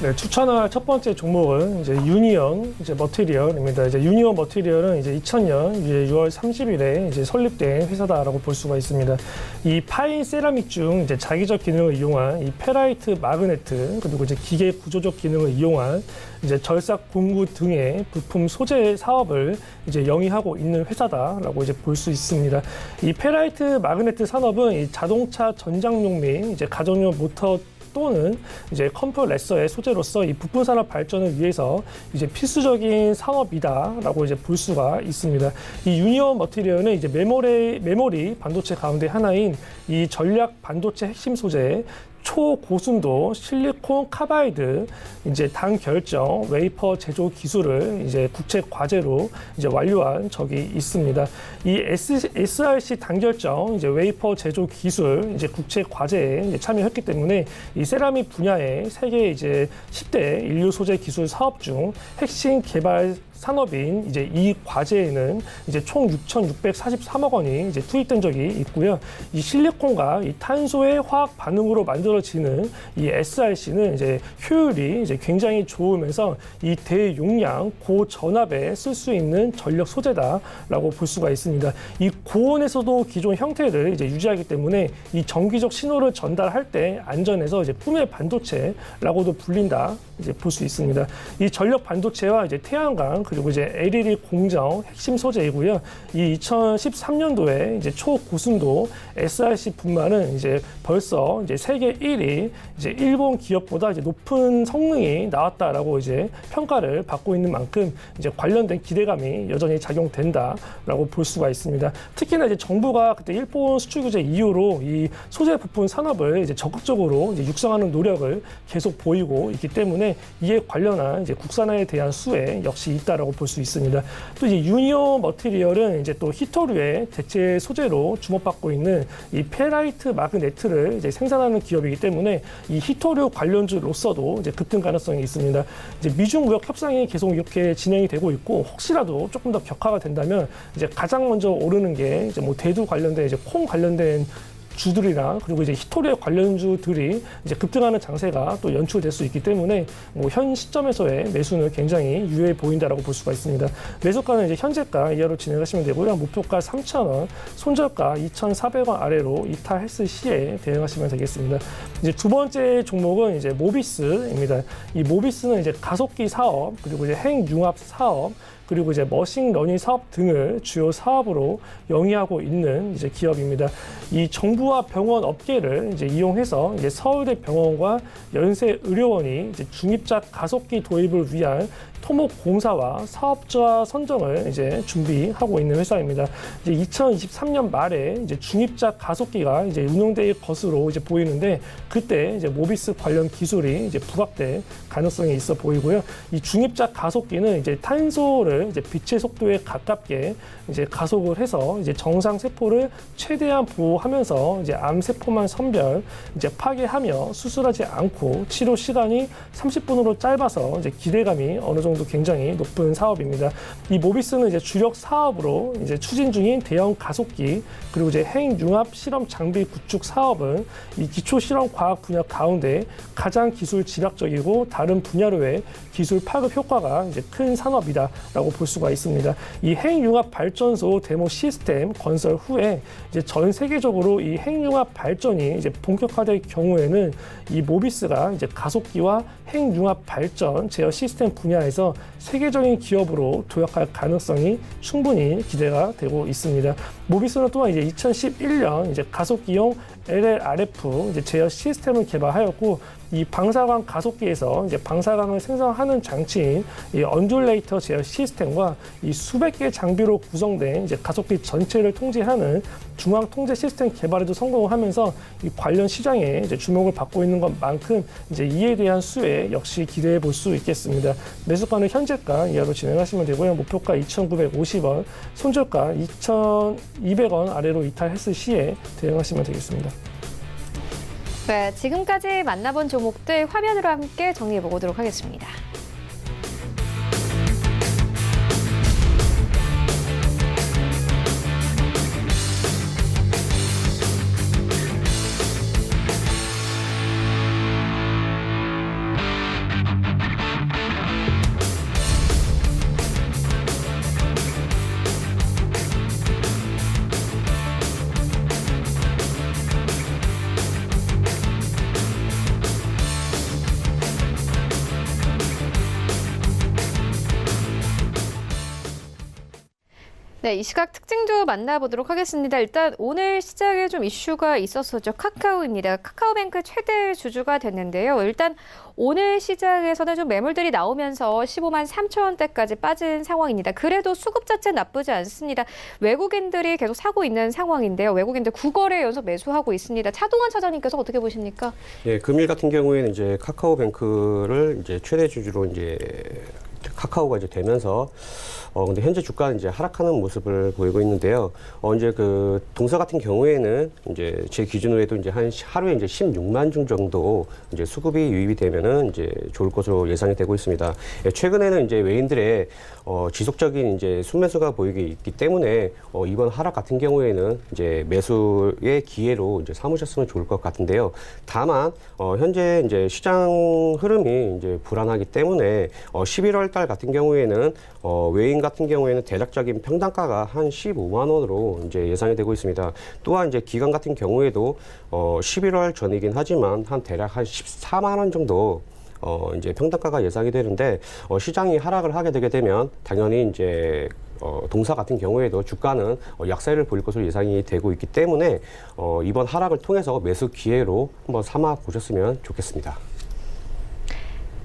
네, 추천할 첫 번째 종목은 이제 유니언 머티리얼입니다. 이제 유니언 머티리얼은 이제 2000년 6월 30일에 이제 설립된 회사다라고 볼 수가 있습니다. 이 파인 세라믹 중 이제 자기적 기능을 이용한 이 페라이트 마그네트 그리고 이제 기계 구조적 기능을 이용한 이제 절삭 공구 등의 부품 소재 사업을 이제 영위하고 있는 회사다라고 이제 볼 수 있습니다. 이 페라이트 마그네트 산업은 이 자동차 전장용 및 이제 가정용 모터 또는 이제 컴프레서의 소재로서 이 부품 산업 발전을 위해서 이제 필수적인 산업이다라고 이제 볼 수가 있습니다. 이 유니온 머티리얼은 이제 메모리 반도체 가운데 하나인 이 전략 반도체 핵심 소재 초고순도 실리콘 카바이드 이제 단결정 웨이퍼 제조 기술을 이제 국책 과제로 이제 완료한 적이 있습니다. 이 SRC 단결정 이제 웨이퍼 제조 기술 이제 국책 과제에 이제 참여했기 때문에 이 세라믹 분야의 세계 이제 10대 인류 소재 기술 사업 중 핵심 개발 산업인 이제 이 과제에는 이제 총 6,643억 원이 이제 투입된 적이 있고요. 이 실리콘과 이 탄소의 화학 반응으로 만들어지는 이 SRC는 이제 효율이 이제 굉장히 좋으면서 이 대용량 고전압에 쓸 수 있는 전력 소재다라고 볼 수가 있습니다. 이 고온에서도 기존 형태를 이제 유지하기 때문에 이 정기적 신호를 전달할 때 안전해서 이제 꿈의 반도체라고도 불린다 이제 볼 수 있습니다. 이 전력 반도체와 이제 태양광 그리고 이제 LED 공정 핵심 소재이고요. 이 2013년도에 이제 초고순도 SRC 분말은 이제 벌써 이제 세계 1위 이제 일본 기업보다 이제 높은 성능이 나왔다라고 이제 평가를 받고 있는 만큼 이제 관련된 기대감이 여전히 작용된다라고 볼 수가 있습니다. 특히나 이제 정부가 그때 일본 수출 규제 이후로 이 소재 부품 산업을 이제 적극적으로 이제 육성하는 노력을 계속 보이고 있기 때문에 이에 관련한 이제 국산화에 대한 수혜 역시 있다라고 볼 수 있습니다. 또 이제 유니온 머티리얼은 이제 또 히토류의 대체 소재로 주목받고 있는 이 페라이트 마그네트를 이제 생산하는 기업이기 때문에 이 히토류 관련주로서도 이제 급등 가능성이 있습니다. 이제 미중 무역 협상이 계속 이렇게 진행이 되고 있고 혹시라도 조금 더 격화가 된다면 이제 가장 먼저 오르는 게 이제 뭐 대두 관련된 이제 콩 관련된 주들이나 그리고 이제 히토리의 관련주들이 이제 급등하는 장세가 또 연출될 수 있기 때문에 뭐 현 시점에서의 매수는 굉장히 유효해 보인다라고 볼 수가 있습니다. 매수가는 이제 현재가 이하로 진행하시면 되고요. 목표가 3,000원, 손절가 2,400원 아래로 이탈했을 시에 대응하시면 되겠습니다. 이제 두 번째 종목은 이제 모비스입니다. 이 모비스는 이제 가속기 사업 그리고 이제 핵융합 사업 그리고 이제 머신러닝 사업 등을 주요 사업으로 영위하고 있는 이제 기업입니다. 이 정부와 병원 업계를 이제 이용해서 이제 서울대 병원과 연세의료원이 이제 중입자 가속기 도입을 위한 토목 공사와 사업자 선정을 이제 준비하고 있는 회사입니다. 이제 2023년 말에 이제 중입자 가속기가 이제 운용될 것으로 이제 보이는데 그때 이제 모비스 관련 기술이 이제 부각될 가능성이 있어 보이고요. 이 중입자 가속기는 이제 탄소를 이제 빛의 속도에 가깝게 이제 가속을 해서 이제 정상 세포를 최대한 보호하면서 이제 암 세포만 선별 이제 파괴하며 수술하지 않고 치료 시간이 30분으로 짧아서 이제 기대감이 어느 정도 굉장히 높은 사업입니다. 이 모비스는 이제 주력 사업으로 이제 추진 중인 대형 가속기 그리고 이제 핵융합 실험 장비 구축 사업은 이 기초 실험 과학 분야 가운데 가장 기술 집약적이고 다른 분야로의 기술 파급 효과가 이제 큰 산업이다라고 볼 수가 있습니다. 이 핵융합 발전소 데모 시스템 건설 후에 이제 전 세계적으로 이 핵융합 발전이 이제 본격화될 경우에는 이 모비스가 이제 가속기와 핵융합 발전 제어 시스템 분야에서 세계적인 기업으로 도약할 가능성이 충분히 기대가 되고 있습니다. 모비스는 또한 이제 2011년 이제 가속기용 LLRF 이제 제어 시스템을 개발하였고, 이 방사광 가속기에서 이제 방사광을 생성하는 장치인 이 언듈레이터 제어 시스템과 이 수백 개의 장비로 구성된 이제 가속기 전체를 통제하는 중앙 통제 시스템 개발에도 성공을 하면서 이 관련 시장에 이제 주목을 받고 있는 것만큼 이제 이에 대한 수혜 역시 기대해 볼 수 있겠습니다. 매수가는 현재가 이하로 진행하시면 되고요. 목표가 2,950원, 손절가 2,200원 아래로 이탈했을 시에 대응하시면 되겠습니다. 네, 지금까지 만나본 종목들 화면으로 함께 정리해 보도록 하겠습니다. 네, 이 시각 특징도 만나보도록 하겠습니다. 일단 오늘 시장에 좀 이슈가 있었었죠. 카카오입니다. 카카오뱅크 최대 주주가 됐는데요. 일단 오늘 시장에서는 좀 매물들이 나오면서 15만 3천 원대까지 빠진 상황입니다. 그래도 수급 자체는 나쁘지 않습니다. 외국인들이 계속 사고 있는 상황인데요. 외국인들 9거래 연속 매수하고 있습니다. 차동환 차장님께서 어떻게 보십니까? 예, 금일 같은 경우에는 이제 카카오뱅크를 이제 최대 주주로 이제 카카오가 이제 되면서 근데 현재 주가는 이제 하락하는 모습을 보이고 있는데요. 이제 그 동사 같은 경우에는 이제 제 기준으로도 이제 한 하루에 이제 16만 중 정도 이제 수급이 유입이 되면은 이제 좋을 것으로 예상이 되고 있습니다. 예, 최근에는 이제 외인들의 지속적인 이제 순매수가 보이기 있기 때문에 이번 하락 같은 경우에는 이제 매수의 기회로 이제 삼으셨으면 좋을 것 같은데요. 다만 현재 이제 시장 흐름이 이제 불안하기 때문에 11월 달 같은 경우에는 외인 같은 경우에는 대략적인 평단가가 한 15만 원으로 이제 예상이 되고 있습니다. 또한 이제 기관 같은 경우에도 11월 전이긴 하지만 한 대략 한 14만 원 정도 이제 평단가가 예상이 되는데 시장이 하락을 하게 되게 되면 당연히 이제 동사 같은 경우에도 주가는 약세를 보일 것으로 예상이 되고 있기 때문에 이번 하락을 통해서 매수 기회로 한번 삼아 보셨으면 좋겠습니다.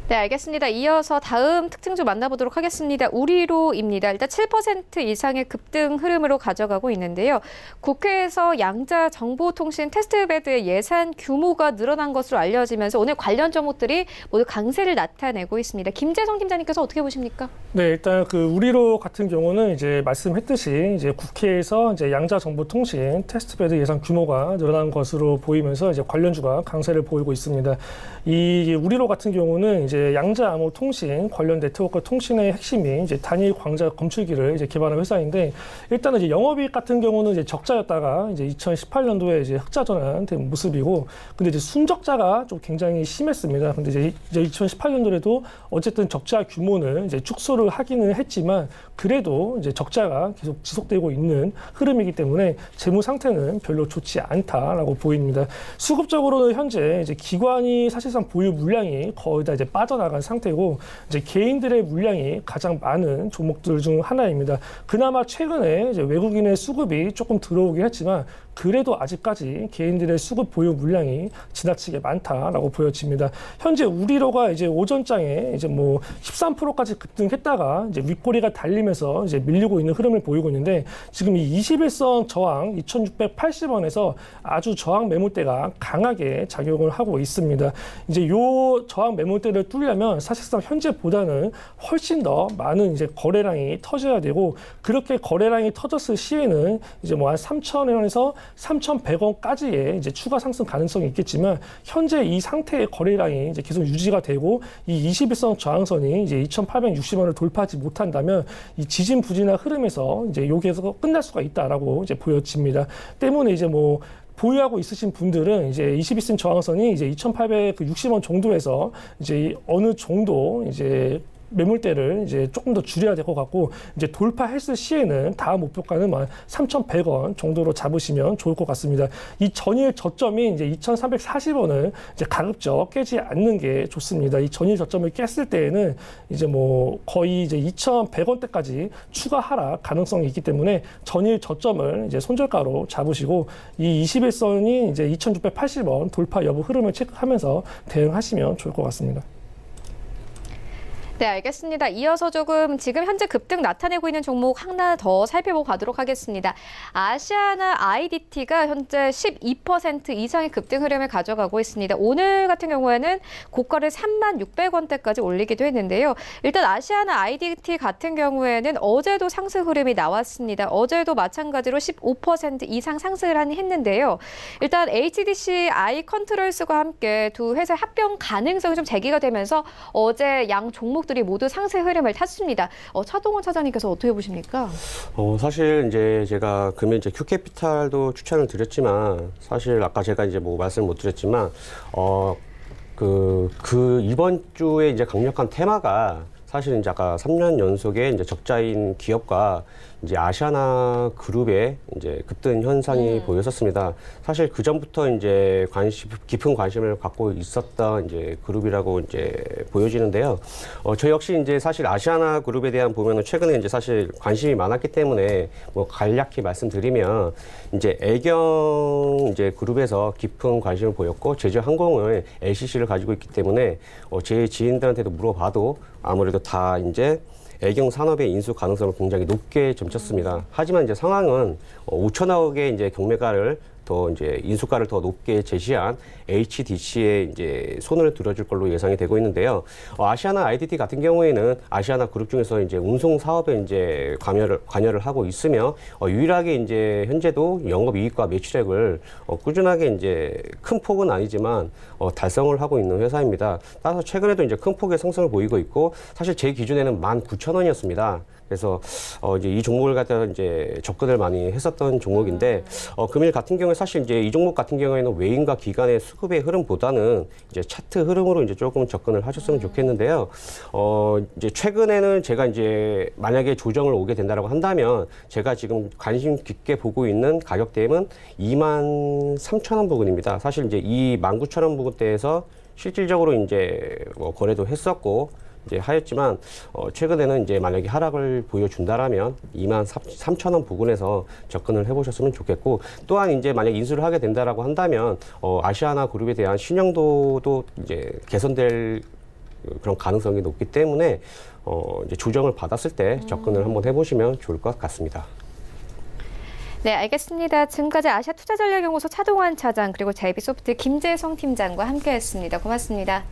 네, 알겠습니다. 이어서 다음 특징 좀 만나보도록 하겠습니다. 우리로입니다. 일단 7% 이상의 급등 흐름으로 가져가고 있는데요. 국회에서 양자 정보통신 테스트베드의 예산 규모가 늘어난 것으로 알려지면서 오늘 관련 종목들이 모두 강세를 나타내고 있습니다. 김재성 팀장님께서 어떻게 보십니까? 네, 일단 그 우리로 같은 경우는 이제 말씀했듯이 이제 국회에서 이제 양자 정보통신 테스트베드 예산 규모가 늘어난 것으로 보이면서 이제 관련주가 강세를 보이고 있습니다. 이 우리로 같은 경우는 이제 양자 암호 통신 관련 네트워크 통신의 핵심이 이제 단일 광자 검출기를 이제 개발한 회사인데, 일단은 이제 영업이익 같은 경우는 이제 적자였다가 이제 2018년도에 이제 흑자 전환된 모습이고, 근데 이제 순적자가 좀 굉장히 심했습니다. 근데 이제 2018년도에도 어쨌든 적자 규모는 이제 축소를 하기는 했지만 그래도 이제 적자가 계속 지속되고 있는 흐름이기 때문에 재무 상태는 별로 좋지 않다라고 보입니다. 수급적으로는 현재 이제 기관이 사실상 보유 물량이 거의 다 이제 빠져나간 상태고, 이제 개인들의 물량이 가장 많은 종목들 중 하나입니다. 그나마 최근에 이제 외국인의 수급이 조금 들어오긴 했지만 그래도 아직까지 개인들의 수급 보유 물량이 지나치게 많다라고 보여집니다. 현재 우리로가 이제 오전장에 이제 뭐 13%까지 급등했다가 이제 윗꼬리가 달리면서 이제 밀리고 있는 흐름을 보이고 있는데, 지금 이 21선 저항 2,680원에서 아주 저항 매물대가 강하게 작용을 하고 있습니다. 이제 요 저항 매물대를 뚫려면 사실상 현재보다는 훨씬 더 많은 이제 거래량이 터져야 되고, 그렇게 거래량이 터졌을 시에는 이제 뭐 한 3,000원에서 3,100원까지의 이제 추가 상승 가능성이 있겠지만, 현재 이 상태의 거래량이 이제 계속 유지가 되고 이 21선 저항선이 이제 2,860원을 돌파하지 못한다면 이 지진부진한 흐름에서 이제 여기에서 끝날 수가 있다라고 이제 보여집니다. 때문에 이제 뭐 보유하고 있으신 분들은 이제 21선 저항선이 이제 2,860원 정도에서 이제 어느 정도 이제 매물대를 이제 조금 더 줄여야 될 것 같고 이제 돌파했을 시에는 다음 목표가는 3,100원 정도로 잡으시면 좋을 것 같습니다. 이 전일 저점이 이제 2,340원을 이제 가급적 깨지 않는 게 좋습니다. 이 전일 저점을 깼을 때에는 이제 뭐 거의 이제 2,100원대까지 추가 하락 가능성이 있기 때문에 전일 저점을 이제 손절가로 잡으시고 이 21선이 이제 2,680원 돌파 여부 흐름을 체크하면서 대응하시면 좋을 것 같습니다. 네, 알겠습니다. 이어서 조금 지금 현재 급등 나타내고 있는 종목 하나 더 살펴보고 가도록 하겠습니다. 아시아나 IDT가 현재 12% 이상의 급등 흐름을 가져가고 있습니다. 오늘 같은 경우에는 고가를 36,600원대까지 올리기도 했는데요. 일단 아시아나 IDT 같은 경우에는 어제도 상승 흐름이 나왔습니다. 어제도 마찬가지로 15% 이상 상승을 했는데요. 일단 HDC 아이컨트롤스과 함께 두 회사 합병 가능성이 좀 제기가 되면서 어제 양 종목들이 모두 상승 흐름을 탔습니다. 차동원 차장님께서 어떻게 보십니까? 사실 이제 제가 금일 이제 큐캐피탈도 추천을 드렸지만 사실 아까 제가 이제 뭐 말씀 못 드렸지만 이번 주에 이제 강력한 테마가 사실 이제 아까 3년 연속에 이제 적자인 기업과 이제 아시아나 그룹의 이제 급등 현상이 보였었습니다. 사실 그 전부터 이제 깊은 관심을 갖고 있었던 이제 그룹이라고 이제 보여지는데요. 저 역시 이제 사실 아시아나 그룹에 대한 보면은 최근에 이제 사실 관심이 많았기 때문에 뭐 간략히 말씀드리면 이제 애경 이제 그룹에서 깊은 관심을 보였고 제주항공을 LCC를 가지고 있기 때문에 제 지인들한테도 물어봐도 아무래도 다 이제 애경 산업의 인수 가능성을 굉장히 높게 점쳤습니다. 하지만 이제 상황은 5천억의 이제 경매가를 더 이제 인수가를 더 높게 제시한 HDC에 이제 손을 들어줄 걸로 예상이 되고 있는데요. 아시아나 IDT 같은 경우에는 아시아나 그룹 중에서 이제 운송 사업에 이제 관여를 하고 있으며 유일하게 이제 현재도 영업이익과 매출액을 꾸준하게 이제 큰 폭은 아니지만 달성을 하고 있는 회사입니다. 따라서 최근에도 이제 큰 폭의 상승을 보이고 있고 사실 제 기준에는 19,000원이었습니다. 그래서 이제 이 종목을 갖다 이제 접근을 많이 했었던 종목인데 금일 같은 경우에 사실 이제 이 종목 같은 경우에는 외인과 기관의 수급의 흐름보다는 이제 차트 흐름으로 이제 조금 접근을 하셨으면 좋겠는데요. 이제 최근에는 제가 이제 만약에 조정을 오게 된다라고 한다면 제가 지금 관심 깊게 보고 있는 가격대는 23,000원 부근입니다. 사실 이제 이 19,000원 부근대에서 실질적으로 이제 뭐 거래도 했었고 이제 하였지만 최근에는 이제 만약에 하락을 보여준다라면 23,000원 부근에서 접근을 해보셨으면 좋겠고 또한 이제 만약 인수를 하게 된다라고 한다면 아시아나 그룹에 대한 신용도도 이제 개선될 그런 가능성이 높기 때문에 이제 조정을 받았을 때 접근을 한번 해보시면 좋을 것 같습니다. 네, 알겠습니다. 지금까지 아시아투자전략연구소 차동환 차장 그리고 JB소프트 김재성 팀장과 함께했습니다. 고맙습니다.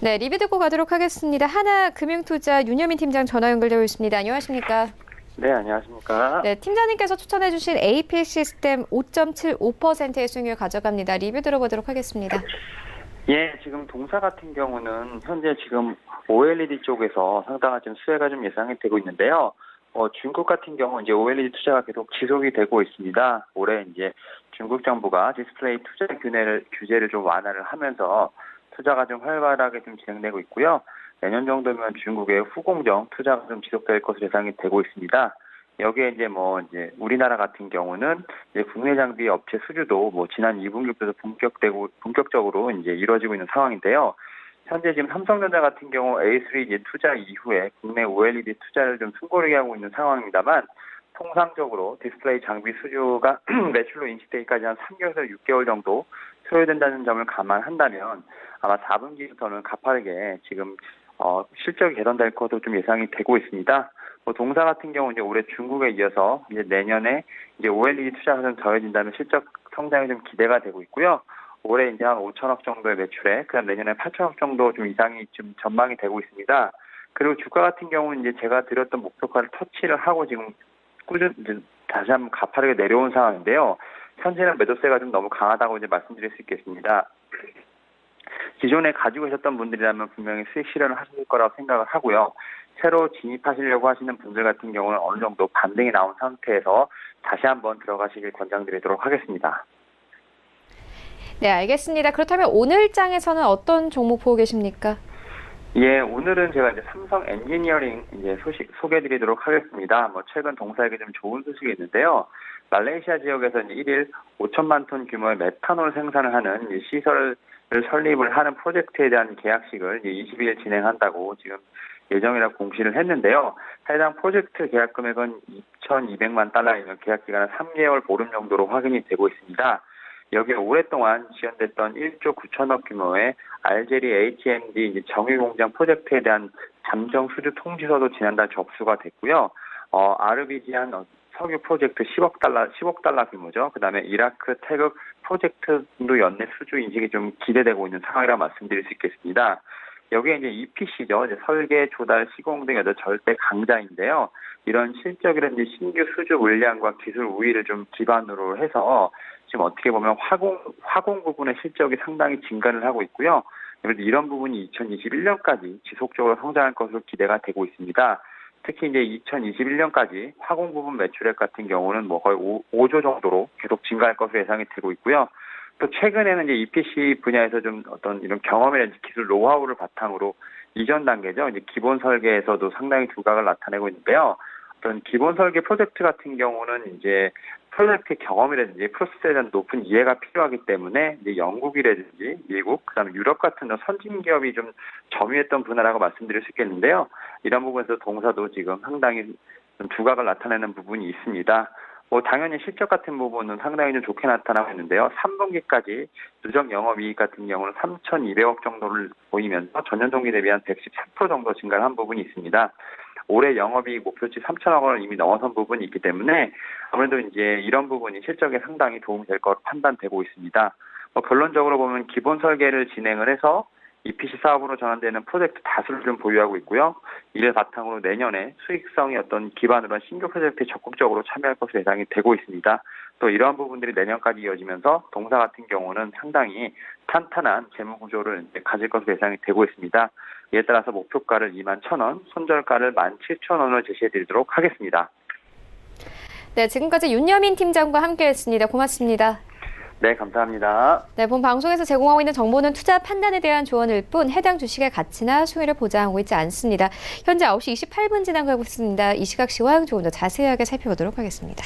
네, 리뷰 듣고 가도록 하겠습니다. 하나금융투자 윤여민 팀장 전화 연결되어 있습니다. 안녕하십니까? 네, 안녕하십니까? 네, 팀장님께서 추천해 주신 AP 시스템 5.75%의 수익률 가져갑니다. 리뷰 들어보도록 하겠습니다. 예, 지금 동사 같은 경우는 현재 지금 OLED 쪽에서 상당한 좀 수혜가 좀 예상이 되고 있는데요. 중국 같은 경우 이제 OLED 투자가 계속 지속이 되고 있습니다. 올해 이제 중국 정부가 디스플레이 투자 규제를 좀 완화를 하면서 투자가 좀 활발하게 좀 진행되고 있고요. 내년 정도면 중국의 후공정 투자가 좀 지속될 것으로 예상이 되고 있습니다. 여기에 이제 우리나라 같은 경우는 이제 국내 장비 업체 수주도 지난 2분기부터 본격적으로 이제 이루어지고 있는 상황인데요. 현재 지금 삼성전자 같은 경우 A3 이제 투자 이후에 국내 OLED 투자를 좀 숨고르게 하고 있는 상황입니다만 통상적으로 디스플레이 장비 수주가 매출로 인식되기까지 한 3개월에서 6개월 정도 소요된다는 점을 감안한다면 아마 4분기부터는 가파르게 지금 실적이 개선될 것으로 좀 예상이 되고 있습니다. 동사 같은 경우 이제 올해 중국에 이어서 이제 내년에 이제 OLED 투자가 좀 더해진다면 실적 성장이 좀 기대가 되고 있고요. 올해 이제 한 5천억 정도의 매출에 그다음 내년에 8천억 정도 좀 이상이 좀 전망이 되고 있습니다. 그리고 주가 같은 경우는 이제 제가 드렸던 목표가를 터치를 하고 지금 꾸준히 다시 한번 가파르게 내려온 상황인데요. 현재는 매도세가 좀 너무 강하다고 이제 말씀드릴 수 있겠습니다. 기존에 가지고 계셨던 분들이라면 분명히 수익 실현을 하실 거라고 생각을 하고요. 새로 진입하시려고 하시는 분들 같은 경우는 어느 정도 반등이 나온 상태에서 다시 한번 들어가시길 권장드리도록 하겠습니다. 네, 알겠습니다. 그렇다면 오늘 장에서는 어떤 종목 보고 계십니까? 예, 오늘은 제가 이제 삼성 엔지니어링 이제 소식 소개해드리도록 하겠습니다. 뭐 최근 동사에게 좀 좋은 소식이 있는데요. 말레이시아 지역에서 이제 1일 5천만 톤 규모의 메탄올 생산을 하는 이제 시설을 설립을 하는 프로젝트에 대한 계약식을 이제 22일 진행한다고 지금 예정이라고 공시를 했는데요. 해당 프로젝트 계약 금액은 2,200만 달러이며 계약 기간은 3개월 보름 정도로 확인이 되고 있습니다. 여기에 오랫동안 지연됐던 1조 9천억 규모의 알제리 HMD 이제 정유공장 프로젝트에 대한 잠정 수주 통지서도 지난달 접수가 됐고요. 아르비지안 석유 프로젝트 10억 달러 규모죠. 그다음에 이라크 태극 프로젝트도 연내 수주 인식이 좀 기대되고 있는 상황이라 말씀드릴 수 있겠습니다. 여기에 이제 EPC죠. 이제 설계, 조달, 시공 등의 절대 강자인데요. 이런 실적이라든지 신규 수주 물량과 기술 우위를 좀 기반으로 해서 지금 어떻게 보면 화공 부분의 실적이 상당히 증가를 하고 있고요. 그래서 이런 부분이 2021년까지 지속적으로 성장할 것으로 기대가 되고 있습니다. 특히 이제 2021년까지 화공 부분 매출액 같은 경우는 뭐 거의 5조 정도로 계속 증가할 것으로 예상이 되고 있고요. 또 최근에는 이제 EPC 분야에서 좀 어떤 이런 경험이라든지 기술 노하우를 바탕으로 이전 단계죠. 이제 기본 설계에서도 상당히 두각을 나타내고 있는데요. 어떤 기본 설계 프로젝트 같은 경우는 이제 프로젝트 경험이라든지 프로세스에 대한 높은 이해가 필요하기 때문에 이제 영국이라든지 미국, 그다음에 유럽 같은 선진 기업이 좀 점유했던 분야라고 말씀드릴 수 있겠는데요. 이런 부분에서 동사도 지금 상당히 좀 두각을 나타내는 부분이 있습니다. 뭐 당연히 실적 같은 부분은 상당히 좀 좋게 나타나고 있는데요. 3분기까지 누적 영업이익 같은 경우는 3,200억 정도를 보이면서 전년 동기 대비 한 114% 정도 증가를 한 부분이 있습니다. 올해 영업이익 목표치 3천억 원을 이미 넘어선 부분이 있기 때문에 아무래도 이제 이런 부분이 실적에 상당히 도움이 될 것으로 판단되고 있습니다. 결론적으로 보면 기본 설계를 진행을 해서 EPC 사업으로 전환되는 프로젝트 다수를 좀 보유하고 있고요. 이를 바탕으로 내년에 수익성이 어떤 기반으로 한 신규 프로젝트에 적극적으로 참여할 것으로 예상이 되고 있습니다. 또 이러한 부분들이 내년까지 이어지면서 동사 같은 경우는 상당히 탄탄한 재무 구조를 가질 것으로 예상이 되고 있습니다. 이에 따라서 목표가를 21,000원, 손절가를 17,000원을 제시해드리도록 하겠습니다. 네, 지금까지 윤여민 팀장과 함께했습니다. 고맙습니다. 네, 감사합니다. 네, 본 방송에서 제공하고 있는 정보는 투자 판단에 대한 조언일 뿐 해당 주식의 가치나 수익을 보장하고 있지 않습니다. 현재 9시 28분 지나가고 있습니다. 이 시각 시황 조금 더 자세하게 살펴보도록 하겠습니다.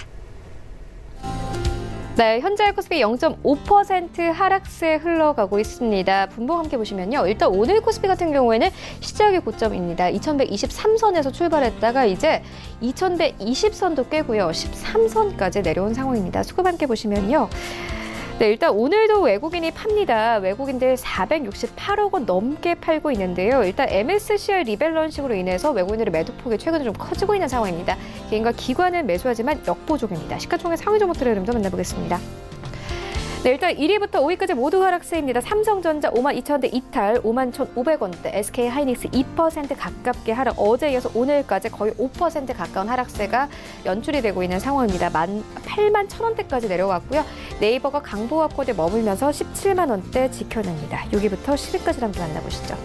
네, 현재 코스피 0.5% 하락세 흘러가고 있습니다. 분봉 함께 보시면요. 일단 오늘 코스피 같은 경우에는 시작이 고점입니다. 2123선에서 출발했다가 이제 2120선도 깨고요. 13선까지 내려온 상황입니다. 수급 함께 보시면요. 네, 일단 오늘도 외국인이 팝니다. 외국인들 468억 원 넘게 팔고 있는데요. 일단 MSCI 리밸런싱으로 인해서 외국인들의 매도폭이 최근에 좀 커지고 있는 상황입니다. 개인과 기관은 매수하지만 역보종입니다. 시가총액 상위 종목들의 흐름도 만나보겠습니다. 네, 일단 1위부터 5위까지 모두 하락세입니다. 삼성전자 52,000원대 이탈, 51,500원대, SK하이닉스 2% 가깝게 하락, 어제에 이어서 오늘까지 거의 5% 가까운 하락세가 연출이 되고 있는 상황입니다. 81,000원대까지 내려왔고요. 네이버가 강보합권에 머물면서 17만 원대 지켜냅니다. 6위부터 10위까지 함께 만나보시죠.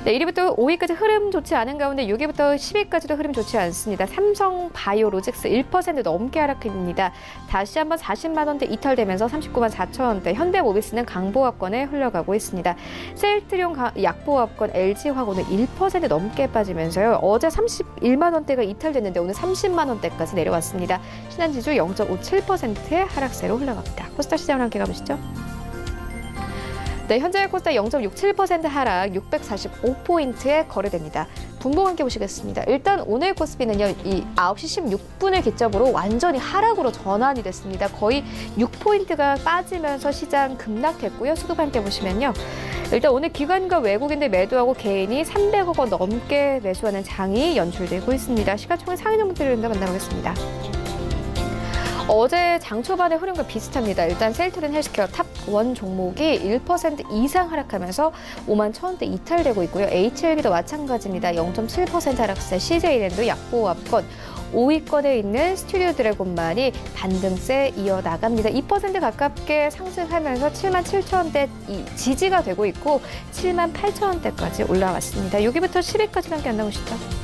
네, 1위부터 5위까지 흐름 좋지 않은 가운데 6위부터 10위까지도 흐름 좋지 않습니다. 삼성바이오로직스 1% 넘게 하락입니다. 다시 한번 40만 원대 이탈되면서 39만 4천 원대, 현대모비스는 강보합권에 흘러가고 있습니다. 셀트리온 약보합권, LG화학은 1% 넘게 빠지면서요. 어제 31만 원대가 이탈됐는데 오늘 30만 원대까지 내려왔습니다. 신한지주 0.57%의 하락세로 흘러갑니다. 코스닥 시장을 함께 가보시죠. 네, 현재 코스닥 0.67% 하락, 645포인트에 거래됩니다. 분봉 함께 보시겠습니다. 일단 오늘 코스피는요, 이 9시 16분을 기점으로 완전히 하락으로 전환이 됐습니다. 거의 6포인트가 빠지면서 시장 급락했고요. 수급 함께 보시면요. 일단 오늘 기관과 외국인들 매도하고 개인이 300억 원 넘게 매수하는 장이 연출되고 있습니다. 시가총액 상위 종목들을 만나보겠습니다. 어제 장 초반의 흐름과 비슷합니다. 일단 셀트리온 헬스케어 탑1 종목이 1% 이상 하락하면서 5만 1,000원대 이탈되고 있고요. HLB도 마찬가지입니다. 0.7% 하락세, CJ랜드 약보합권, 5위권에 있는 스튜디오 드래곤만이 반등세 이어나갑니다. 2% 가깝게 상승하면서 7만 7천원대 지지가 되고 있고 7만 8천원대까지 올라왔습니다. 6위부터 10위까지 함께 만나보시죠.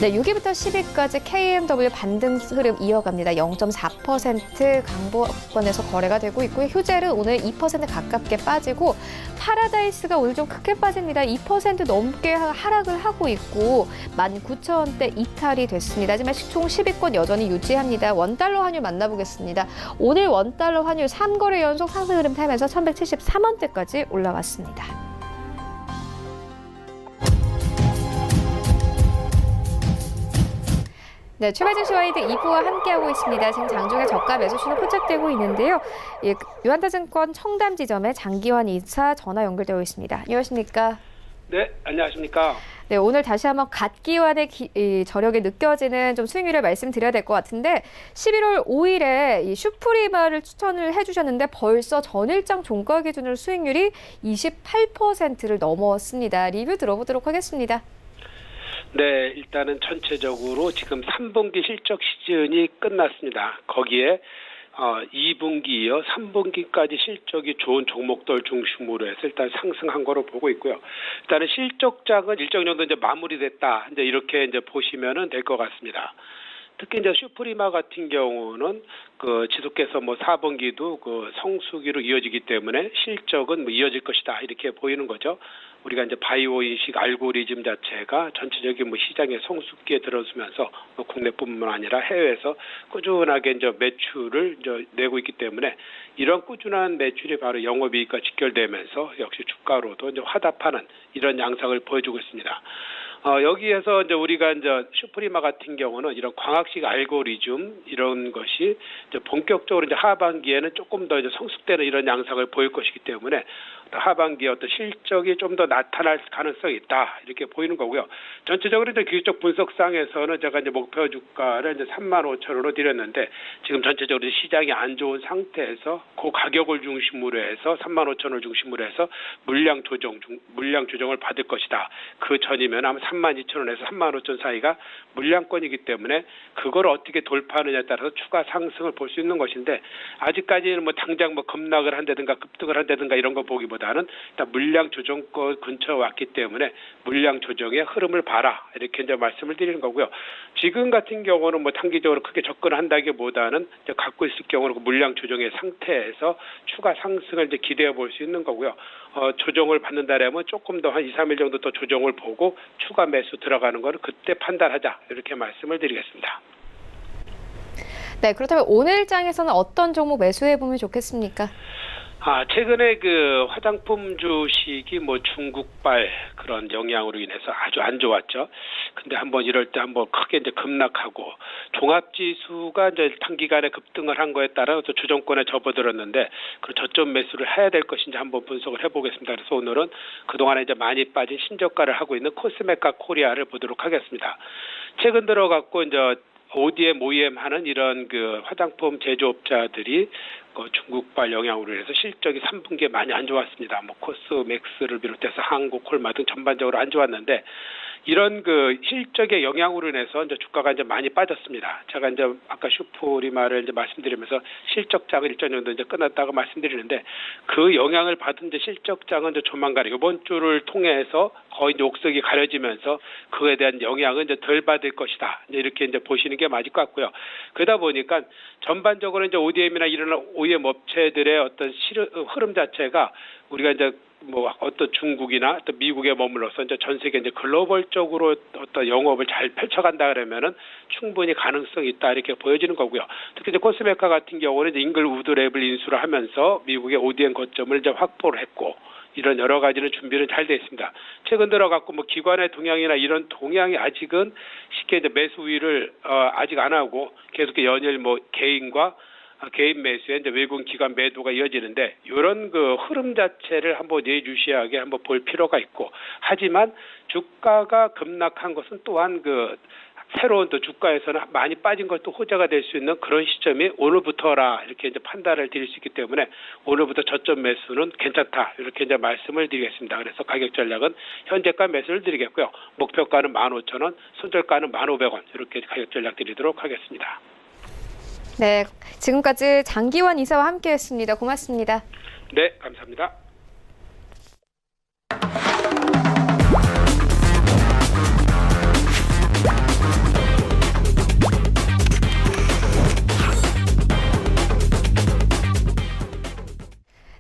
네, 6위부터 10위까지 KMW 반등 흐름 이어갑니다. 0.4% 강보권에서 거래가 되고 있고요. 휴젤은 오늘 2% 가깝게 빠지고 파라다이스가 오늘 좀 크게 빠집니다. 2% 넘게 하락을 하고 있고 19,000원대 이탈이 됐습니다. 하지만 시총 10위권 여전히 유지합니다. 원달러 환율 만나보겠습니다. 오늘 원달러 환율 3거래 연속 상승 흐름 타면서 1,173원대까지 올라왔습니다. 네, 출발 증시 와이드 2부와 함께하고 있습니다. 지금 장중에 저가 매수신호 포착되고 있는데요. 예, 유한타증권 청담 지점의 장기환 이사 전화 연결되어 있습니다. 안녕하십니까? 네, 안녕하십니까? 네, 오늘 다시 한번 갓기환의 저력이 느껴지는 좀 수익률을 말씀드려야 될 것 같은데 11월 5일에 이 슈프리마를 추천을 해주셨는데 벌써 전일장 종가 기준으로 수익률이 28%를 넘었습니다. 리뷰 들어보도록 하겠습니다. 네, 일단은 전체적으로 지금 3분기 실적 시즌이 끝났습니다. 거기에 2분기 이어 3분기까지 실적이 좋은 종목들 중심으로 해서 일단 상승한 거로 보고 있고요. 일단은 실적장은 일정 정도 이제 마무리됐다. 이제 이렇게 이제 보시면은 될 것 같습니다. 특히 이제 슈프리마 같은 경우는 지속해서 4분기도 성수기로 이어지기 때문에 실적은 이어질 것이다 이렇게 보이는 거죠. 우리가 이제 바이오 인식 알고리즘 자체가 전체적인 시장의 성숙기에 들어서면서 국내뿐만 아니라 해외에서 꾸준하게 이제 매출을 이제 내고 있기 때문에 이런 꾸준한 매출이 바로 영업이익과 직결되면서 역시 주가로도 이제 화답하는 이런 양상을 보여주고 있습니다. 여기에서 이제 우리가 이제 슈프리마 같은 경우는 이런 광학식 알고리즘 이런 것이 이제 본격적으로 이제 하반기에는 조금 더 이제 성숙되는 이런 양상을 보일 것이기 때문에 하반기에 어떤 실적이 좀 더 나타날 가능성이 있다 이렇게 보이는 거고요. 전체적으로 이제 기술적 분석상에서는 제가 이제 목표 주가를 이제 35,000원으로 드렸는데 지금 전체적으로 시장이 안 좋은 상태에서 그 가격을 중심으로 해서 35,000원을 중심으로 해서 물량 조정을 받을 것이다. 그 전이면 아마 32,000원에서 35,000원 사이가 물량권이기 때문에 그걸 어떻게 돌파하느냐에 따라서 추가 상승을 볼 수 있는 것인데 아직까지는 당장 급락을 한다든가 급등을 한다든가 이런 거 보기보다는 일단 물량 조정권 근처에 왔기 때문에 물량 조정의 흐름을 봐라 이렇게 이제 말씀을 드리는 거고요. 지금 같은 경우는 단기적으로 크게 접근한다기보다는 이제 갖고 있을 경우는 그 물량 조정의 상태에서 추가 상승을 이제 기대해 볼 수 있는 거고요. 조정을 받는다라면 조금 더 한 2, 3일 정도 더 조정을 보고 추가 매수 들어가는 거는 그때 판단하자 이렇게 말씀을 드리겠습니다. 네, 그렇다면 오늘 장에서는 어떤 종목 매수해 보면 좋겠습니까? 최근에 화장품 주식이 중국발 그런 영향으로 인해서 아주 안 좋았죠. 근데 한번 이럴 때 한번 크게 이제 급락하고 종합지수가 이제 단기간에 급등을 한 거에 따라 또 주정권에 접어들었는데 그 저점 매수를 해야 될 것인지 한번 분석을 해보겠습니다. 그래서 오늘은 그동안에 이제 많이 빠진 신저가를 하고 있는 코스메카 코리아를 보도록 하겠습니다. 최근 들어갖고 이제 ODM, OEM 하는 이런 화장품 제조업자들이 중국발 영향으로 해서 실적이 3분기에 많이 안 좋았습니다. 코스맥스를 비롯해서 한국, 콜마 등 전반적으로 안 좋았는데 이런 실적의 영향으로 인해서 이제 주가가 이제 많이 빠졌습니다. 제가 이제 아까 슈프리마를 이제 말씀드리면서 실적장은 일정 정도 이제 끝났다고 말씀드리는데 그 영향을 받은 이제 실적장은 이제 조만간 이번 주를 통해서 거의 이제 옥석이 가려지면서 그에 대한 영향은 이제 덜 받을 것이다. 이렇게 이제 보시는 게 맞을 것 같고요. 그러다 보니까 전반적으로 이제 ODM이나 이런 OEM 업체들의 어떤 흐름 자체가 우리가 이제 어떤 중국이나 또 미국에 머물러서 이제 전 세계 이제 글로벌적으로 어떤 영업을 잘 펼쳐간다 그러면은 충분히 가능성이 있다 이렇게 보여지는 거고요. 특히 이제 코스메카 같은 경우는 이제 잉글우드 랩을 인수를 하면서 미국의 ODM 거점을 이제 확보를 했고 이런 여러 가지는 준비는 잘 돼 있습니다. 최근 들어갖고 기관의 동향이나 이런 동향이 아직은 쉽게 이제 매수 우위를 아직 안 하고 계속 연일 개인 매수에 이제 외국인 기관 매도가 이어지는데 이런 흐름 자체를 한번 예주시하게 한번 볼 필요가 있고 하지만 주가가 급락한 것은 또한 새로운 또 주가에서는 많이 빠진 것도 호재가 될 수 있는 그런 시점이 오늘부터라 이렇게 이제 판단을 드릴 수 있기 때문에 오늘부터 저점 매수는 괜찮다 이렇게 이제 말씀을 드리겠습니다. 그래서 가격 전략은 현재가 매수를 드리겠고요. 목표가는 15,000원, 손절가는 1,500원 이렇게 가격 전략 드리도록 하겠습니다. 네, 지금까지 장기환 이사와 함께했습니다. 고맙습니다. 네, 감사합니다.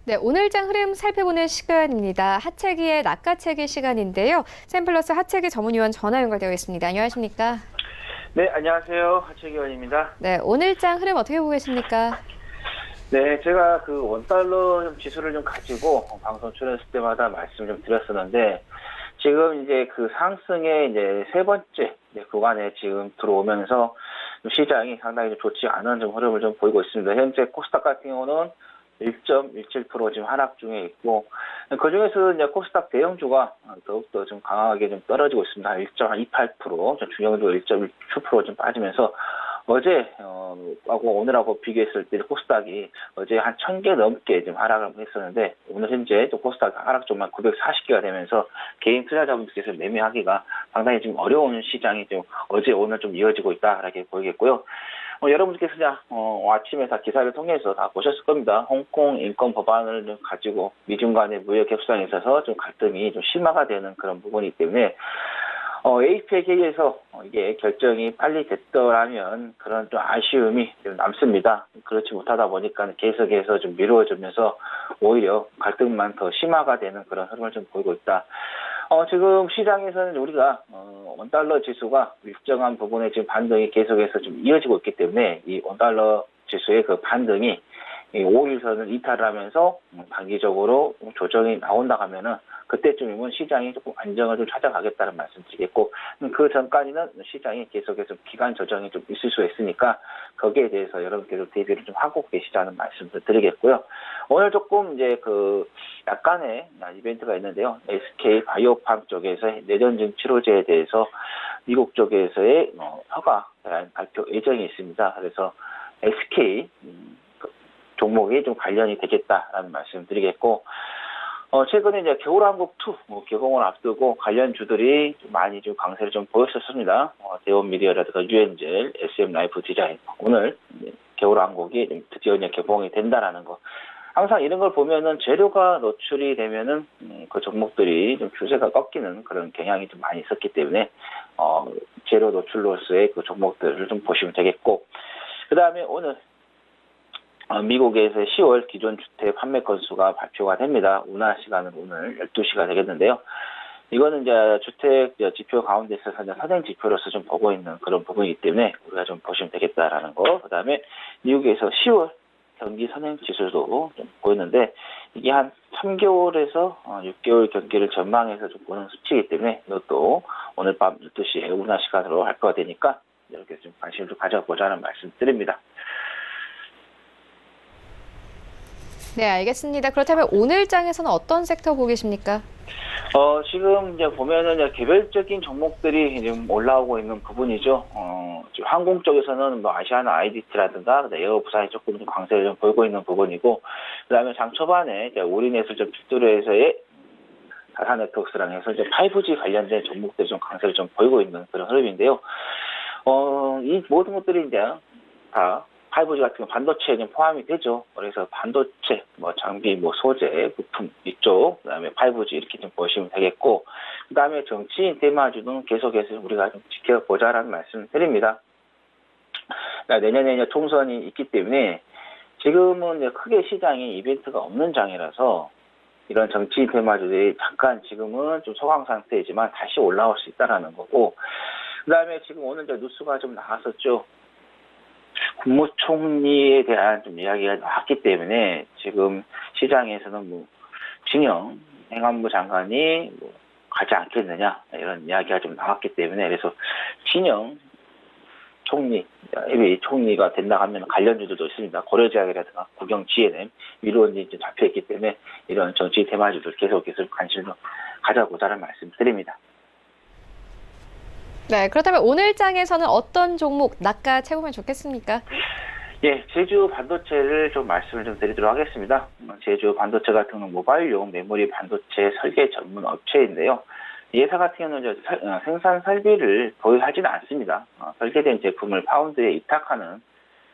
네, 네, 오늘장 흐름 살펴보는 시간입니다. 하채기의 낚아채기 시간인데요. 샘플러스 하채기 전문위원 전화 연결되어 있습니다. 안녕하십니까? 네, 안녕하세요. 하채기원입니다. 네, 오늘장 흐름 어떻게 보고 계십니까? 네, 제가 그 원달러 지수를 좀 가지고 방송 출연했을 때마다 말씀 좀 드렸었는데, 지금 이제 그 상승의 이제 세 번째 구간에 지금 들어오면서 시장이 상당히 좀 좋지 않은 좀 흐름을 좀 보이고 있습니다. 현재 코스닥 같은 경우는 1.17% 지금 하락 중에 있고, 그 중에서 이제 코스닥 대형주가 더욱더 좀 강하게 좀 떨어지고 있습니다. 1.28%, 중형주 1.6% 좀 빠지면서 어제하고 오늘하고 비교했을 때 코스닥이 어제 한 1000개 넘게 좀 하락을 했었는데, 오늘 현재 또 코스닥 하락 좀만 940개가 되면서 개인 투자자분들께서 매매하기가 상당히 좀 어려운 시장이 좀 어제 오늘 좀 이어지고 있다 이렇게 보이겠고요. 여러분들께서 아침에 다 기사를 통해서 다 보셨을 겁니다. 홍콩 인권 법안을 좀 가지고 미중 간의 무역 협상에 있어서 좀 갈등이 좀 심화가 되는 그런 부분이기 때문에 APEC에서 이게 결정이 빨리 됐더라면 그런 좀 아쉬움이 좀 남습니다. 그렇지 못하다 보니까 계속해서 좀 미뤄지면서 오히려 갈등만 더 심화가 되는 그런 흐름을 좀 보이고 있다. 지금 시장에서는 우리가 원달러 지수가 일정한 부분에 지금 반등이 계속해서 좀 이어지고 있기 때문에 이 원달러 지수의 그 반등이 5일선을 이탈하면서 단기적으로 조정이 나온다 하면은 그때쯤이면 시장이 조금 안정을 좀 찾아가겠다는 말씀드리겠고, 그 전까지는 시장이 계속해서 기간 조정이 좀 있을 수 있으니까 거기에 대해서 여러분께서 대비를 좀 하고 계시자는 말씀을 드리겠고요. 오늘 조금 이제 그 약간의 이벤트가 있는데요. SK 바이오팜 쪽에서 내전증 치료제에 대해서 미국 쪽에서의 허가 발표 예정이 있습니다. 그래서 SK 종목이 좀 관련이 되겠다라는 말씀 드리겠고, 최근에 이제 겨울왕국2 개봉을 앞두고 관련 주들이 좀 많이 좀 강세를 좀 보였었습니다. 대원미디어라든가 유엔젤, SM라이프 디자인. 오늘 겨울왕국이 드디어 이제 개봉이 된다라는 거. 항상 이런 걸 보면은 재료가 노출이 되면은 그 종목들이 좀 추세가 꺾이는 그런 경향이 좀 많이 있었기 때문에 재료 노출로서의 그 종목들을 좀 보시면 되겠고, 그 다음에 오늘 미국에서 10월 기존 주택 판매 건수가 발표가 됩니다. 운하 시간은 오늘 12시가 되겠는데요. 이거는 이제 주택 지표 가운데 있어서 선행 지표로서 좀 보고 있는 그런 부분이기 때문에 우리가 좀 보시면 되겠다라는 거. 그 다음에 미국에서 10월 경기 선행 지수도 좀 보였는데, 이게 한 3개월에서 6개월 경기를 전망해서 좀 보는 수치이기 때문에 이것도 오늘 밤 12시에 운하 시간으로 발표가 되니까 이렇게 좀 관심을 좀 가져보자는 말씀 드립니다. 네, 알겠습니다. 그렇다면 오늘장에서는 어떤 섹터 보고 계십니까? 지금 이제 보면은 이제 개별적인 종목들이 좀 올라오고 있는 부분이죠. 지금 항공 쪽에서는 뭐 아시아나 IDT라든가 에어부산이 조금 좀 강세를 좀 보이고 있는 부분이고, 그 다음에 장 초반에 이제 올인해서 좀 필두로에서의 다산 네트워크스랑 해서 이제 5G 관련된 종목들이 좀 강세를 좀 보이고 있는 그런 흐름인데요. 이 모든 것들이 이제 다 5G 같은 건 반도체에 좀 포함이 되죠. 그래서 반도체, 장비, 소재, 부품 이쪽, 그다음에 5G 이렇게 좀 보시면 되겠고, 그다음에 정치인 테마주는 계속해서 우리가 좀 지켜보자라는 말씀을 드립니다. 내년에 이제 총선이 있기 때문에 지금은 이제 크게 시장이 이벤트가 없는 장이라서 이런 정치인 테마주들이 잠깐 지금은 좀 소강 상태이지만 다시 올라올 수 있다라는 거고, 그다음에 지금 오늘 이제 뉴스가 좀 나왔었죠. 국무총리에 대한 좀 이야기가 나왔기 때문에 지금 시장에서는 진영 행안부 장관이 가지 않겠느냐 이런 이야기가 좀 나왔기 때문에, 그래서 진영 총리, 총리가 된다 하면 관련주들도 있습니다. 고려제약이라든가 국영 GNM 위로원이 이제 잡혀있기 때문에 이런 정치 테마주들 계속해서 관심을 가져보자는 말씀드립니다. 네, 그렇다면 오늘장에서는 어떤 종목 낚아채우면 좋겠습니까? 예, 제주 반도체를 좀 말씀을 좀 드리도록 하겠습니다. 제주 반도체 같은 경우는 모바일용 메모리 반도체 설계 전문 업체인데요. 이 회사 같은 경우는 생산 설비를 보유하지는 않습니다. 설계된 제품을 파운드에 입탁하는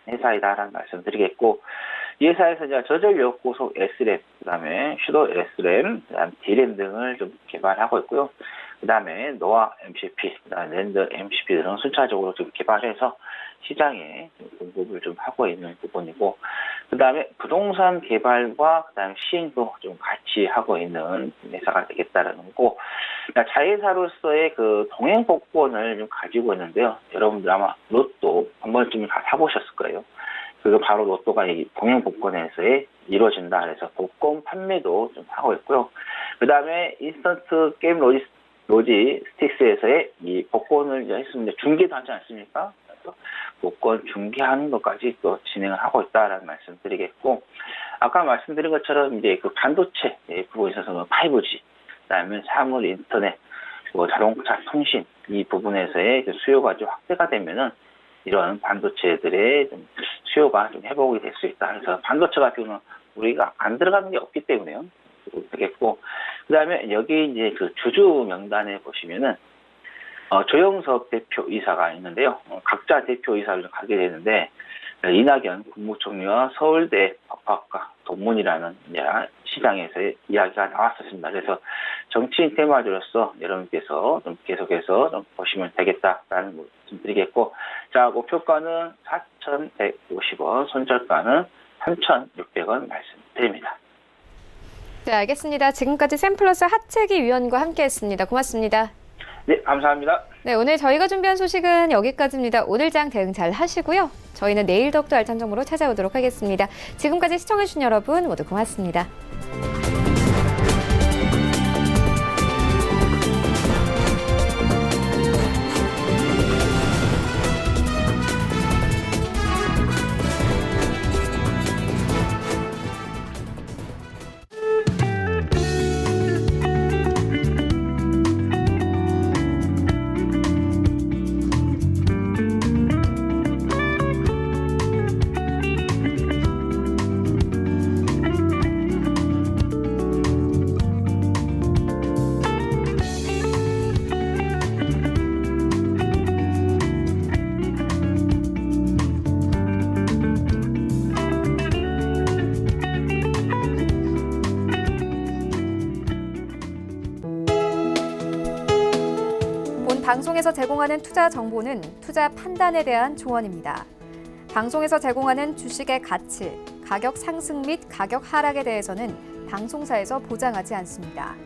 회사이다라는 말씀 드리겠고, 이 회사에서 이제 저전력 고속 S램, 그다음에 슈도 S램, 그다음 D램 등을 좀 개발하고 있고요. 그다음에 노아 MCP, 그다음에 랜더 MCP 등은 순차적으로 좀 개발해서 시장에 공급을 좀 하고 있는 부분이고, 그다음에 부동산 개발과 그다음에 시행도 좀 같이 하고 있는 회사가 되겠다라는 거고, 그러니까 자회사로서의 그 동행 복권을 좀 가지고 있는데요. 여러분들 아마 로또 한 번쯤 다 사보셨을 거예요. 그거 바로 로또가 이 동행 복권에서의 이루어진다. 그래서 복권 판매도 좀 하고 있고요. 그다음에 인스턴트 게임 로지스틱스에서의 이 복권을 이제 했습니다. 중계도 하지 않습니까? 그래서 복권 중계하는 것까지 또 진행을 하고 있다라는 말씀드리겠고, 아까 말씀드린 것처럼 이제 그 반도체 부분에 있어서는 5G, 그다음에 사물 인터넷, 자동차 통신 이 부분에서의 그 수요가 좀 확대가 되면은 이런 반도체들의 좀 수요가 좀 회복이 될 수 있다. 그래서 반도체 같은 경우는 우리가 안 들어가는 게 없기 때문에요. 되겠고, 그다음에 여기 이제 그 주주 명단에 보시면은 조영석 대표이사가 있는데요. 각자 대표이사를 가게 되는데, 이낙연 국무총리와 서울대 법학과 동문이라는 시장에서의 이야기가 나왔었습니다. 그래서 정치인 테마주로서 여러분께서 좀 계속해서 좀 보시면 되겠다라는 말씀 드리겠고, 자, 목표가는 4,150원, 손절가는 3,600원 말씀드립니다. 네, 알겠습니다. 지금까지 샘플러스 하채기 위원과 함께했습니다. 고맙습니다. 네, 감사합니다. 네, 오늘 저희가 준비한 소식은 여기까지입니다. 오늘 장 대응 잘 하시고요. 저희는 내일 더욱더 알찬 정보로 찾아오도록 하겠습니다. 지금까지 시청해주신 여러분 모두 고맙습니다. 방송에서 제공하는 투자 정보는 투자 판단에 대한 조언입니다. 방송에서 제공하는 주식의 가치, 가격 상승 및 가격 하락에 대해서는 방송사에서 보장하지 않습니다.